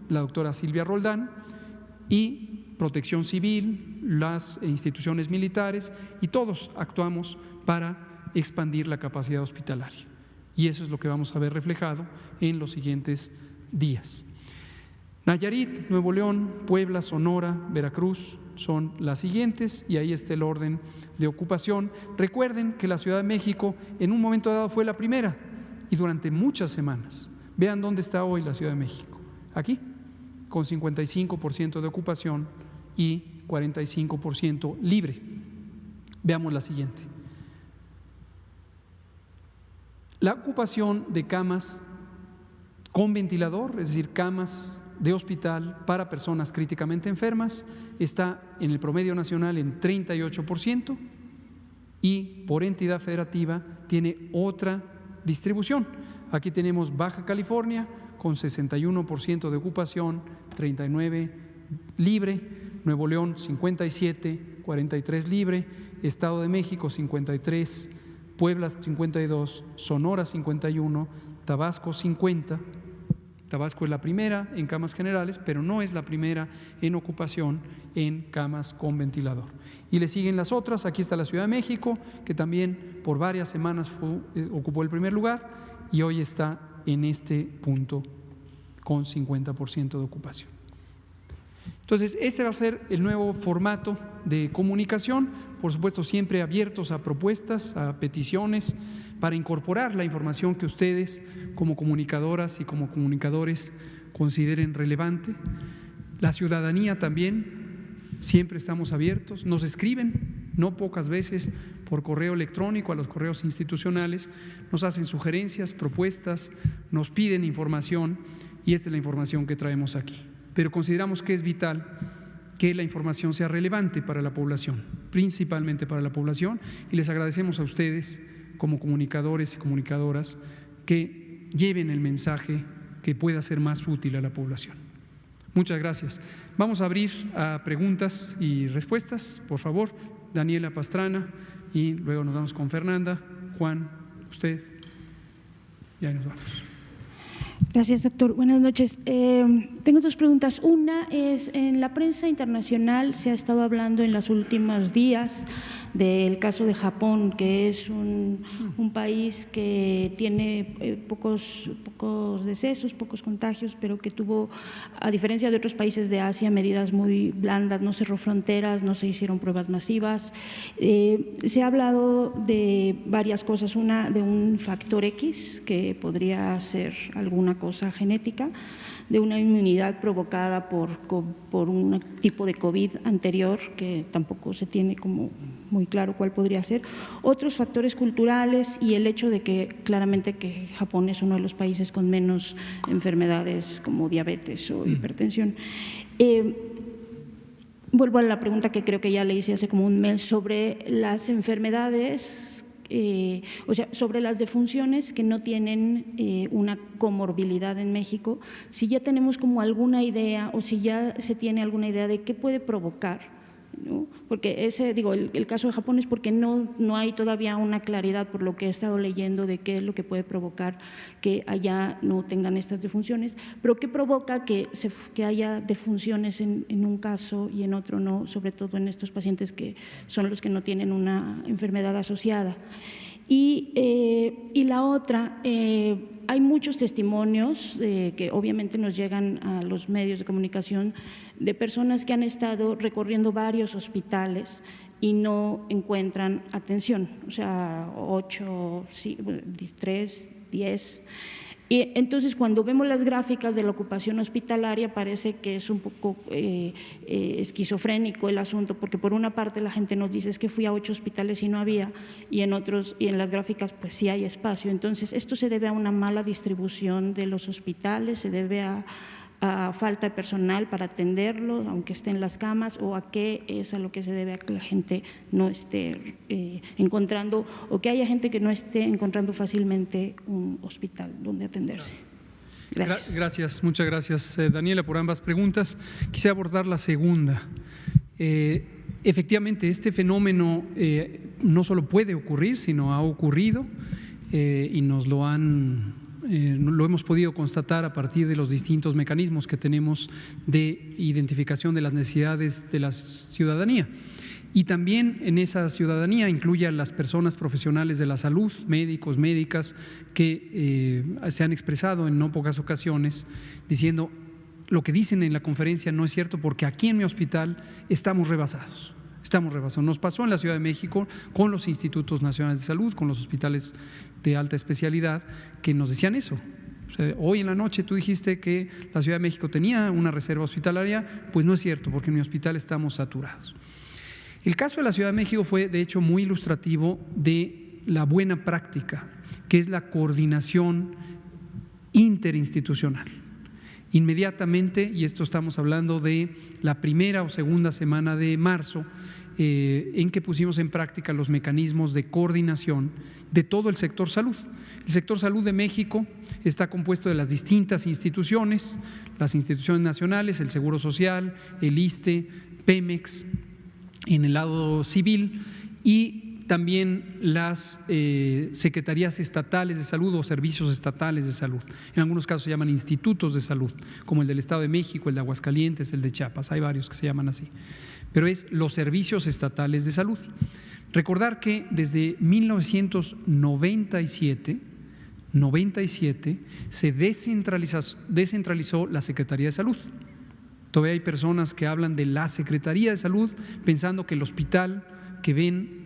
Speaker 1: la doctora Silvia Roldán, y Protección Civil, las instituciones militares, y todos actuamos para expandir la capacidad hospitalaria. y eso es lo que vamos a ver reflejado en los siguientes días. Nayarit, Nuevo León, Puebla, Sonora, Veracruz son las siguientes y ahí está el orden de ocupación. Recuerden que la Ciudad de México en un momento dado fue la primera y durante muchas semanas. Vean dónde está hoy la Ciudad de México, aquí, con 55% de ocupación y 45% libre. Veamos la siguiente. La ocupación de camas con ventilador, es decir, camas de hospital para personas críticamente enfermas, está en el promedio nacional en 38% y por entidad federativa tiene otra distribución. Aquí tenemos Baja California con 61% de ocupación, 39% libre, Nuevo León 57%, 43% libre, Estado de México 53%, Puebla 52%, Sonora 51%, Tabasco 50%. Tabasco es la primera en camas generales, pero no es la primera en ocupación en camas con ventilador. Y le siguen las otras. Aquí está la Ciudad de México, que también por varias semanas ocupó el primer lugar y hoy está en este punto con 50% de ocupación. Entonces, este va a ser el nuevo formato de comunicación, por supuesto siempre abiertos a propuestas, a peticiones, para incorporar la información que ustedes como comunicadoras y como comunicadores consideren relevante. La ciudadanía también, siempre estamos abiertos, nos escriben, no pocas veces por correo electrónico a los correos institucionales, nos hacen sugerencias, propuestas, nos piden información y esta es la información que traemos aquí. Pero consideramos que es vital que la información sea relevante para la población, principalmente para la población, y les agradecemos a ustedes como comunicadores y comunicadoras que lleven el mensaje que pueda ser más útil a la población. Muchas gracias. Vamos a abrir a preguntas y respuestas, por favor. Daniela Pastrana y luego nos vamos con Fernanda. Juan, usted. Ya nos vamos.
Speaker 4: Gracias, doctor. Buenas noches. Tengo dos preguntas. Una es, en la prensa internacional se ha estado hablando en los últimos días del caso de Japón, que es un país que tiene pocos decesos, pocos contagios, pero que tuvo, a diferencia de otros países de Asia, medidas muy blandas, no cerró fronteras, no se hicieron pruebas masivas. Se ha hablado de varias cosas, una de un factor X, que podría ser alguna cosa genética, de una inmunidad provocada por un tipo de COVID anterior, que tampoco se tiene como muy claro cuál podría ser, otros factores culturales y el hecho de que claramente que Japón es uno de los países con menos enfermedades como diabetes o hipertensión. Vuelvo a la pregunta que creo que ya le hice hace como un mes sobre las enfermedades, o sea, sobre las defunciones que no tienen una comorbilidad en México, si ya tenemos como alguna idea o si ya se tiene alguna idea de qué puede provocar, ¿no? Porque el caso de Japón es porque no hay todavía una claridad, por lo que he estado leyendo, de qué es lo que puede provocar que allá no tengan estas defunciones, pero qué provoca que haya defunciones en un caso y en otro no, sobre todo en estos pacientes que son los que no tienen una enfermedad asociada. Y la otra, hay muchos testimonios que obviamente nos llegan a los medios de comunicación de personas que han estado recorriendo varios hospitales y no encuentran atención, o sea, 8, 3, 10. Y entonces, cuando vemos las gráficas de la ocupación hospitalaria, parece que es un poco esquizofrénico el asunto, porque por una parte la gente nos dice es que fui a 8 hospitales y no había, y en las gráficas pues sí hay espacio. Entonces, esto se debe a una mala distribución de los hospitales, se debe a falta de personal para atenderlo, aunque esté en las camas, o a qué es a lo que se debe a que la gente no esté encontrando, o que haya gente que no esté encontrando fácilmente un hospital donde atenderse. Gracias.
Speaker 1: Gracias, muchas gracias, Daniela, por ambas preguntas. Quisiera abordar la segunda. Efectivamente, este fenómeno no solo puede ocurrir, sino ha ocurrido y nos lo hemos podido constatar a partir de los distintos mecanismos que tenemos de identificación de las necesidades de la ciudadanía. Y también en esa ciudadanía incluye a las personas profesionales de la salud, médicos, médicas, que se han expresado en no pocas ocasiones diciendo lo que dicen en la conferencia no es cierto porque aquí en mi hospital estamos rebasados. Estamos rebasados. Nos pasó en la Ciudad de México con los institutos nacionales de salud, con los hospitales de alta especialidad, que nos decían eso. O sea, hoy en la noche tú dijiste que la Ciudad de México tenía una reserva hospitalaria, pues no es cierto, porque en mi hospital estamos saturados. El caso de la Ciudad de México fue, de hecho, muy ilustrativo de la buena práctica, que es la coordinación interinstitucional. Inmediatamente, y esto estamos hablando de la primera o segunda semana de marzo, en que pusimos en práctica los mecanismos de coordinación de todo el sector salud. El sector salud de México está compuesto de las distintas instituciones, las instituciones nacionales, el Seguro Social, el ISSSTE, Pemex, en el lado civil, y también las secretarías estatales de salud o servicios estatales de salud. En algunos casos se llaman institutos de salud, como el del Estado de México, el de Aguascalientes, el de Chiapas, hay varios que se llaman así. Pero es los servicios estatales de salud. Recordar que desde 1997 se descentralizó la Secretaría de Salud. Todavía hay personas que hablan de la Secretaría de Salud pensando que el hospital que ven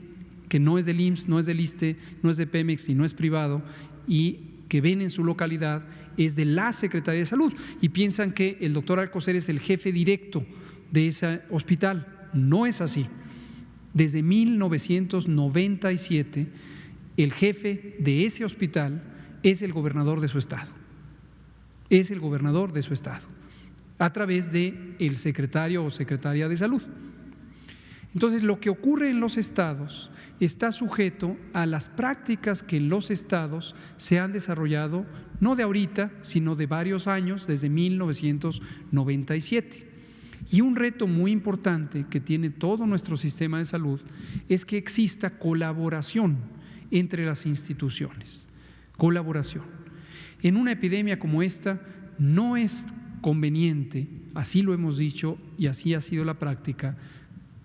Speaker 1: que no es del IMSS, no es del ISSSTE, no es de Pemex y no es privado, y que ven en su localidad es de la Secretaría de Salud, y piensan que el doctor Alcocer es el jefe directo de ese hospital. No es así. Desde 1997 el jefe de ese hospital es el gobernador de su estado. Es el gobernador de su estado, a través del secretario o secretaria de salud. Entonces, lo que ocurre en los estados está sujeto a las prácticas que en los estados se han desarrollado, no de ahorita, sino de varios años, desde 1997. Y un reto muy importante que tiene todo nuestro sistema de salud es que exista colaboración entre las instituciones. Colaboración. En una epidemia como esta no es conveniente, así lo hemos dicho y así ha sido la práctica,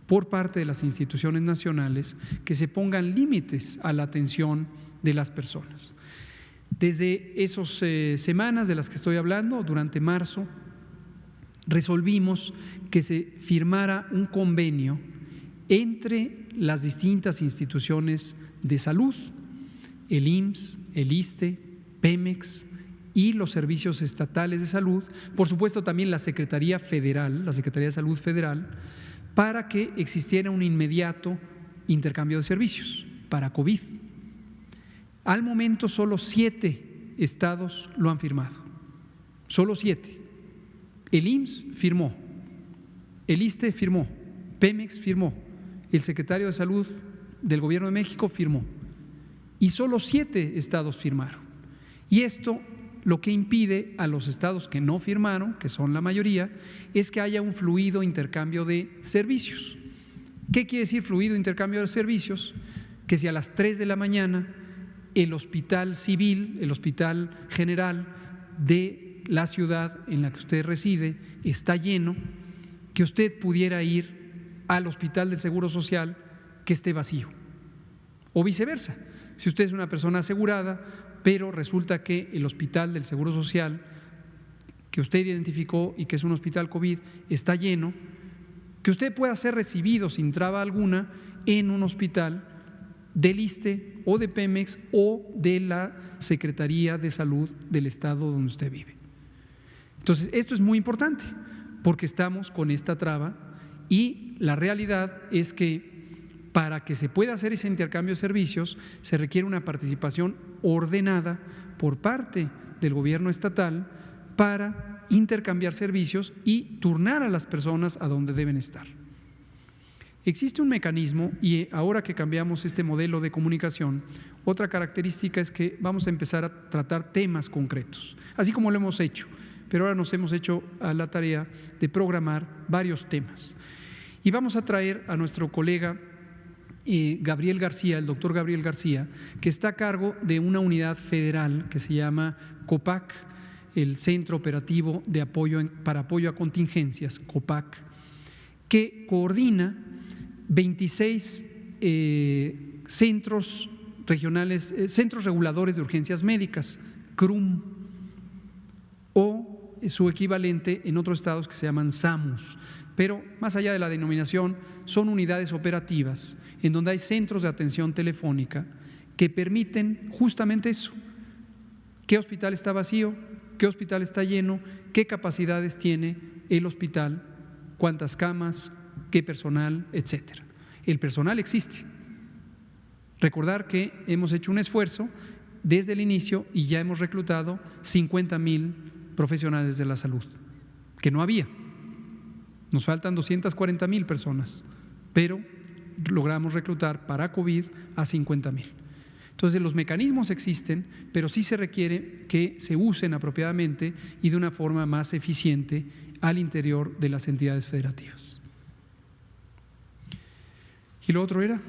Speaker 1: por parte de las instituciones nacionales, que se pongan límites a la atención de las personas. Desde esas semanas de las que estoy hablando, durante marzo, resolvimos que se firmara un convenio entre las distintas instituciones de salud, el IMSS, el ISSSTE, Pemex y los servicios estatales de salud, por supuesto también la Secretaría Federal, la Secretaría de Salud Federal, para que existiera un inmediato intercambio de servicios para COVID. Al momento solo 7 estados lo han firmado, solo 7. El IMSS firmó, el ISSSTE firmó, Pemex firmó, el secretario de Salud del Gobierno de México firmó, y solo 7 estados firmaron. Y esto lo que impide a los estados que no firmaron, que son la mayoría, es que haya un fluido intercambio de servicios. ¿Qué quiere decir fluido intercambio de servicios? Que si a las 3 de la mañana el hospital civil, el hospital general de la ciudad en la que usted reside está lleno, que usted pudiera ir al hospital del Seguro Social que esté vacío. O viceversa, si usted es una persona asegurada, pero resulta que el hospital del Seguro Social que usted identificó y que es un hospital COVID está lleno, que usted pueda ser recibido sin traba alguna en un hospital del ISSSTE o de Pemex o de la Secretaría de Salud del estado donde usted vive. Entonces, esto es muy importante porque estamos con esta traba y la realidad es que para que se pueda hacer ese intercambio de servicios se requiere una participación ordenada por parte del gobierno estatal para intercambiar servicios y turnar a las personas a donde deben estar. Existe un mecanismo y ahora que cambiamos este modelo de comunicación, otra característica es que vamos a empezar a tratar temas concretos, así como lo hemos hecho, pero ahora nos hemos hecho a la tarea de programar varios temas. Y vamos a traer a nuestro colega Gabriel García, el doctor Gabriel García, que está a cargo de una unidad federal que se llama COPAC, el Centro Operativo de Apoyo para Apoyo a Contingencias, COPAC, que coordina 26 centros regionales, centros reguladores de urgencias médicas, CRUM, o su equivalente en otros estados que se llaman SAMUS. Pero más allá de la denominación, son unidades operativas en donde hay centros de atención telefónica que permiten justamente eso: qué hospital está vacío, qué hospital está lleno, qué capacidades tiene el hospital, cuántas camas, qué personal, etcétera. El personal existe. Recordar que hemos hecho un esfuerzo desde el inicio y ya hemos reclutado 50,000 profesionales de la salud, que no había. Nos faltan 240,000 personas, pero logramos reclutar para COVID a 50,000. Entonces, los mecanismos existen, pero sí se requiere que se usen apropiadamente y de una forma más eficiente al interior de las entidades federativas. ¿Y lo otro era?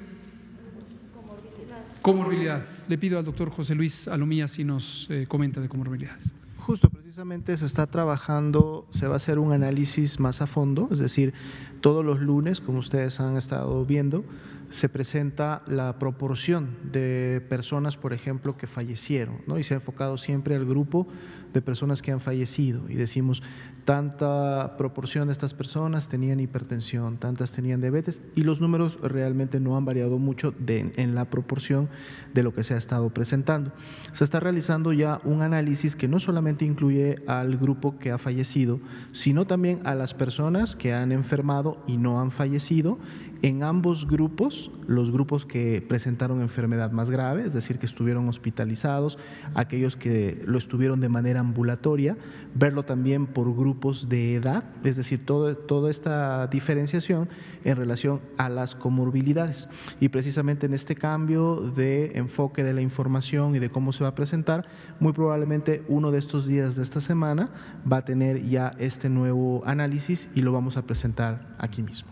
Speaker 1: Comorbilidad. Le pido al doctor José Luis Alomía si nos comenta de comorbilidades.
Speaker 5: Justo, precisamente se está trabajando, se va a hacer un análisis más a fondo, es decir, todos los lunes, como ustedes han estado viendo, se presenta la proporción de personas, por ejemplo, que fallecieron, ¿no? Y se ha enfocado siempre al grupo de personas que han fallecido y decimos, tanta proporción de estas personas tenían hipertensión, tantas tenían diabetes, y los números realmente no han variado mucho en la proporción de lo que se ha estado presentando. Se está realizando ya un análisis que no solamente incluye al grupo que ha fallecido, sino también a las personas que han enfermado y no han fallecido. En ambos grupos, los grupos que presentaron enfermedad más grave, es decir, que estuvieron hospitalizados, aquellos que lo estuvieron de manera ambulatoria, verlo también por grupos de edad, es decir, toda esta diferenciación en relación a las comorbilidades. Y precisamente en este cambio de enfoque de la información y de cómo se va a presentar, muy probablemente uno de estos días de esta semana va a tener ya este nuevo análisis y lo vamos a presentar aquí mismo.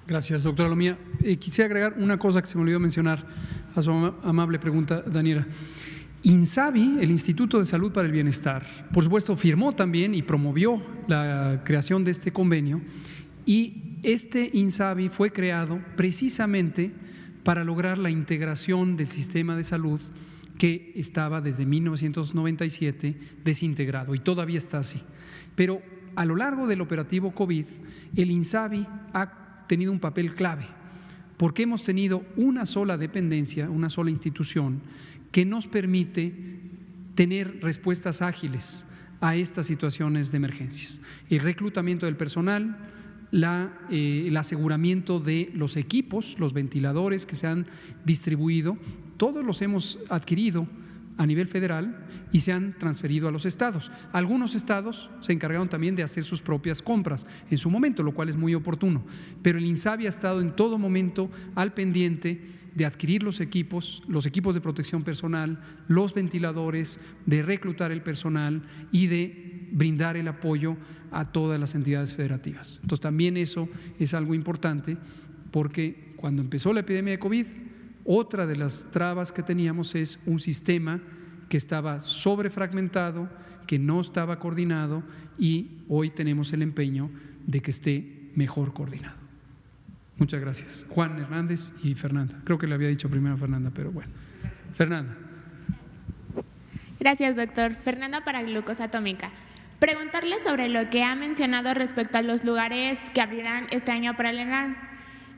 Speaker 1: Gracias, doctora Alomía. Quisiera agregar una cosa que se me olvidó mencionar a su amable pregunta, Daniela. INSABI, el Instituto de Salud para el Bienestar, por supuesto, firmó también y promovió la creación de este convenio, y este INSABI fue creado precisamente para lograr la integración del sistema de salud que estaba desde 1997 desintegrado y todavía está así. Pero a lo largo del operativo COVID, el INSABI ha tenido un papel clave, porque hemos tenido una sola dependencia, una sola institución que nos permite tener respuestas ágiles a estas situaciones de emergencias. El reclutamiento del personal, el aseguramiento de los equipos, los ventiladores que se han distribuido, todos los hemos adquirido a nivel federal y se han transferido a los estados. Algunos estados se encargaron también de hacer sus propias compras en su momento, lo cual es muy oportuno, pero el INSABI ha estado en todo momento al pendiente de adquirir los equipos de protección personal, los ventiladores, de reclutar el personal y de brindar el apoyo a todas las entidades federativas. Entonces también eso es algo importante, porque cuando empezó la epidemia de COVID, otra de las trabas que teníamos es un sistema que estaba sobrefragmentado, que no estaba coordinado, y hoy tenemos el empeño de que esté mejor coordinado. Muchas gracias. Juan Hernández y Fernanda. Creo que le había dicho primero a Fernanda, pero bueno. Fernanda.
Speaker 6: Gracias, doctor. Fernanda para Glucosa Atómica. Preguntarle sobre lo que ha mencionado respecto a los lugares que abrirán este año para el ENARM.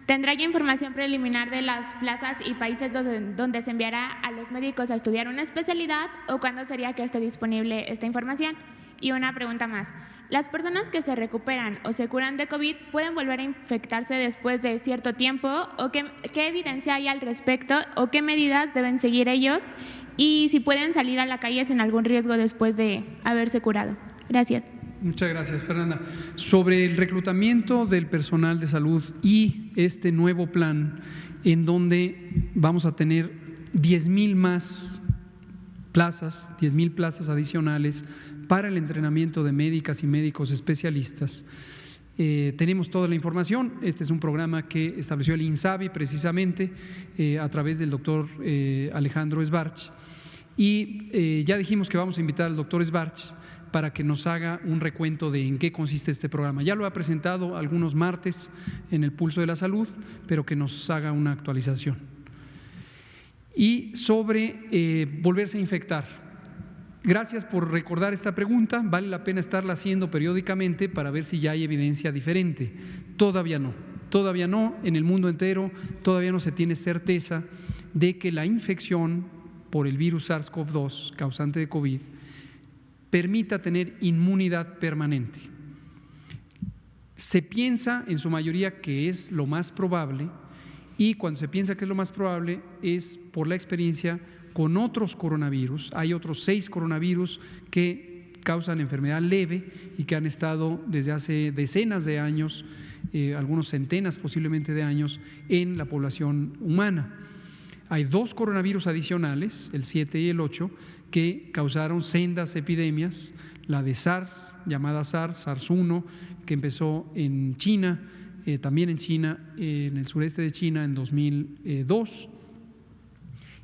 Speaker 6: ¿Tendrá ya información preliminar de las plazas y países donde se enviará a los médicos a estudiar una especialidad, o cuándo sería que esté disponible esta información? Y una pregunta más. ¿Las personas que se recuperan o se curan de COVID pueden volver a infectarse después de cierto tiempo? ¿O qué evidencia hay al respecto? ¿O qué medidas deben seguir ellos? Y si pueden salir a la calle sin algún riesgo después de haberse curado. Gracias.
Speaker 1: Muchas gracias, Fernanda. Sobre el reclutamiento del personal de salud y este nuevo plan, en donde vamos a tener 10,000 más plazas, 10,000 plazas adicionales para el entrenamiento de médicas y médicos especialistas. Tenemos toda la información. Este es un programa que estableció el INSABI precisamente a través del doctor Alejandro Sbarch, y ya dijimos que vamos a invitar al doctor Sbarch para que nos haga un recuento de en qué consiste este programa. Ya lo ha presentado algunos martes en el Pulso de la Salud, pero que nos haga una actualización. Y sobre volverse a infectar. Gracias por recordar esta pregunta. Vale la pena estarla haciendo periódicamente para ver si ya hay evidencia diferente. Todavía no, en el mundo entero todavía no se tiene certeza de que la infección por el virus SARS-CoV-2 causante de COVID permita tener inmunidad permanente. Se piensa en su mayoría que es lo más probable, y cuando se piensa que es lo más probable es por la experiencia con otros coronavirus. Hay otros 6 coronavirus que causan enfermedad leve y que han estado desde hace decenas de años, algunos centenas posiblemente de años, en la población humana. Hay 2 coronavirus adicionales, el 7 y el 8, que causaron sendas epidemias, la de SARS, llamada SARS-1, que empezó en China, también en China, en el sureste de China en 2002,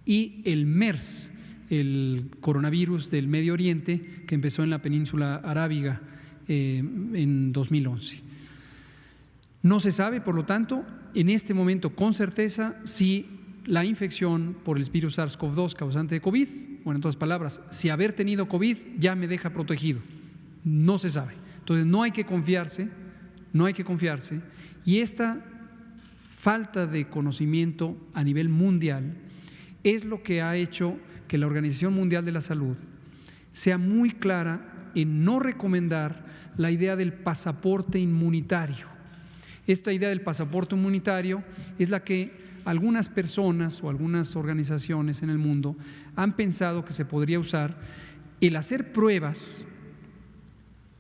Speaker 1: y el MERS, el coronavirus del Medio Oriente, que empezó en la península arábiga en 2011. No se sabe, por lo tanto, en este momento con certeza si la infección por el virus SARS-CoV-2 causante de COVID, bueno, en otras palabras, si haber tenido COVID ya me deja protegido. No se sabe. Entonces no hay que confiarse, y esta falta de conocimiento a nivel mundial es lo que ha hecho que la Organización Mundial de la Salud sea muy clara en no recomendar la idea del pasaporte inmunitario. Esta idea del pasaporte inmunitario es la que algunas personas o algunas organizaciones en el mundo han pensado que se podría usar el hacer pruebas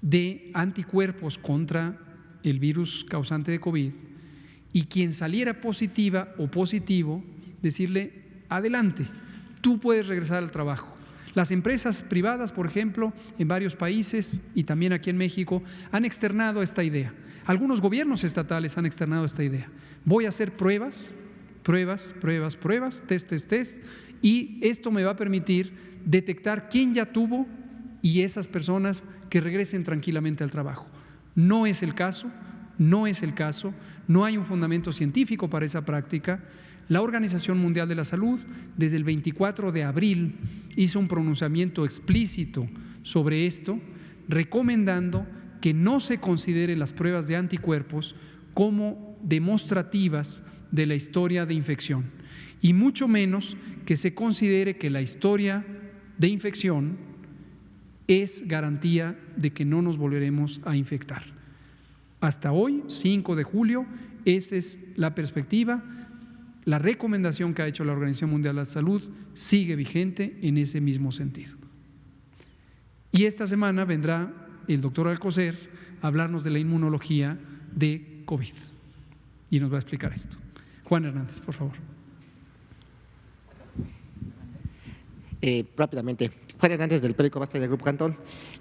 Speaker 1: de anticuerpos contra el virus causante de COVID, y quien saliera positiva o positivo, decirle: adelante, tú puedes regresar al trabajo. Las empresas privadas, por ejemplo, en varios países y también aquí en México, han externado esta idea. Algunos gobiernos estatales han externado esta idea. Voy a hacer pruebas, test, y esto me va a permitir detectar quién ya tuvo y esas personas que regresen tranquilamente al trabajo. No es el caso, no hay un fundamento científico para esa práctica. La Organización Mundial de la Salud, desde el 24 de abril, hizo un pronunciamiento explícito sobre esto, recomendando que no se consideren las pruebas de anticuerpos como demostrativas de la historia de infección, y mucho menos que se considere que la historia de infección es garantía de que no nos volveremos a infectar. Hasta hoy, 5 de julio, esa es la perspectiva. La recomendación que ha hecho la Organización Mundial de la Salud sigue vigente en ese mismo sentido. Y esta semana vendrá el doctor Alcocer a hablarnos de la inmunología de COVID y nos va a explicar esto. Juan Hernández, por favor.
Speaker 7: Rápidamente, Juan Hernández del periódico Basta del Grupo Cantón.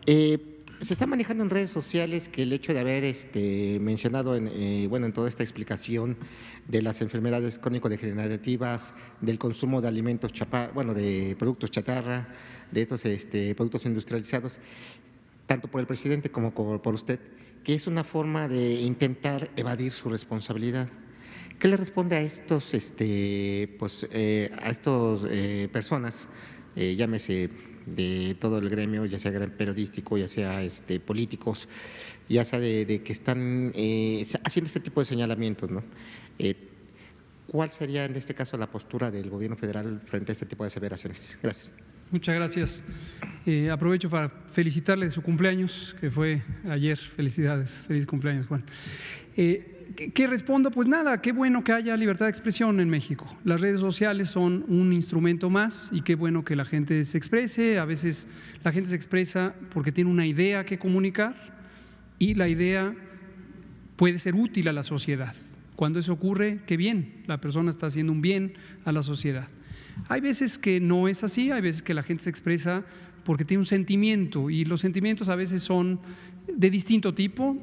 Speaker 7: Se está manejando en redes sociales que el hecho de haber mencionado en toda esta explicación de las enfermedades crónico-degenerativas, del consumo de alimentos de productos chatarra, de estos productos industrializados, tanto por el presidente como por usted, que es una forma de intentar evadir su responsabilidad. ¿Qué le responde a estos personas, llámese de todo el gremio, ya sea periodístico, ya sea políticos, ya sea de que están haciendo este tipo de señalamientos, ¿no? ¿Cuál sería en este caso la postura del gobierno federal frente a este tipo de aseveraciones? Gracias.
Speaker 1: Muchas gracias. Aprovecho para felicitarle de su cumpleaños, que fue ayer. Felicidades, feliz cumpleaños, Juan. ¿Qué respondo? Pues nada, qué bueno que haya libertad de expresión en México. Las redes sociales son un instrumento más y qué bueno que la gente se exprese. A veces la gente se expresa porque tiene una idea que comunicar y la idea puede ser útil a la sociedad. Cuando eso ocurre, qué bien, la persona está haciendo un bien a la sociedad. Hay veces que no es así, hay veces que la gente se expresa porque tiene un sentimiento y los sentimientos a veces son de distinto tipo.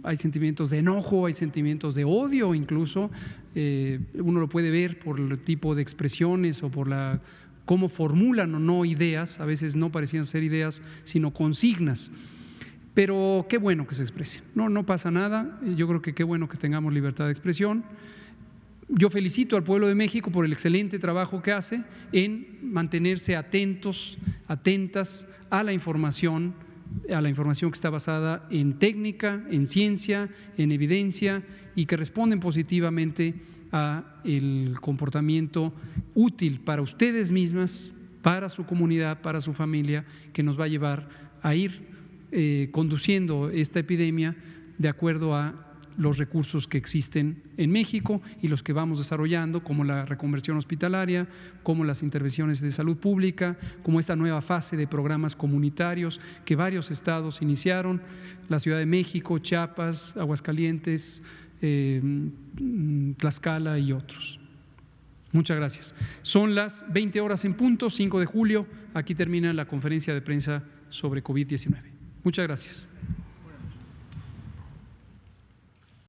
Speaker 1: Hay sentimientos de enojo, hay sentimientos de odio incluso. Uno lo puede ver por el tipo de expresiones o por la cómo formulan o no ideas, a veces no parecían ser ideas, sino consignas. Pero qué bueno que se expresen, no pasa nada, yo creo que qué bueno que tengamos libertad de expresión. Yo felicito al pueblo de México por el excelente trabajo que hace en mantenerse atentos, atentas a la información que está basada en técnica, en ciencia, en evidencia y que responden positivamente a el comportamiento útil para ustedes mismas, para su comunidad, para su familia, que nos va a llevar a ir conduciendo esta epidemia de acuerdo a los recursos que existen en México y los que vamos desarrollando, como la reconversión hospitalaria, como las intervenciones de salud pública, como esta nueva fase de programas comunitarios que varios estados iniciaron, la Ciudad de México, Chiapas, Aguascalientes, Tlaxcala y otros. Muchas gracias. Son las 20 horas en punto, 5 de julio. Aquí termina la conferencia de prensa sobre COVID-19. Muchas gracias.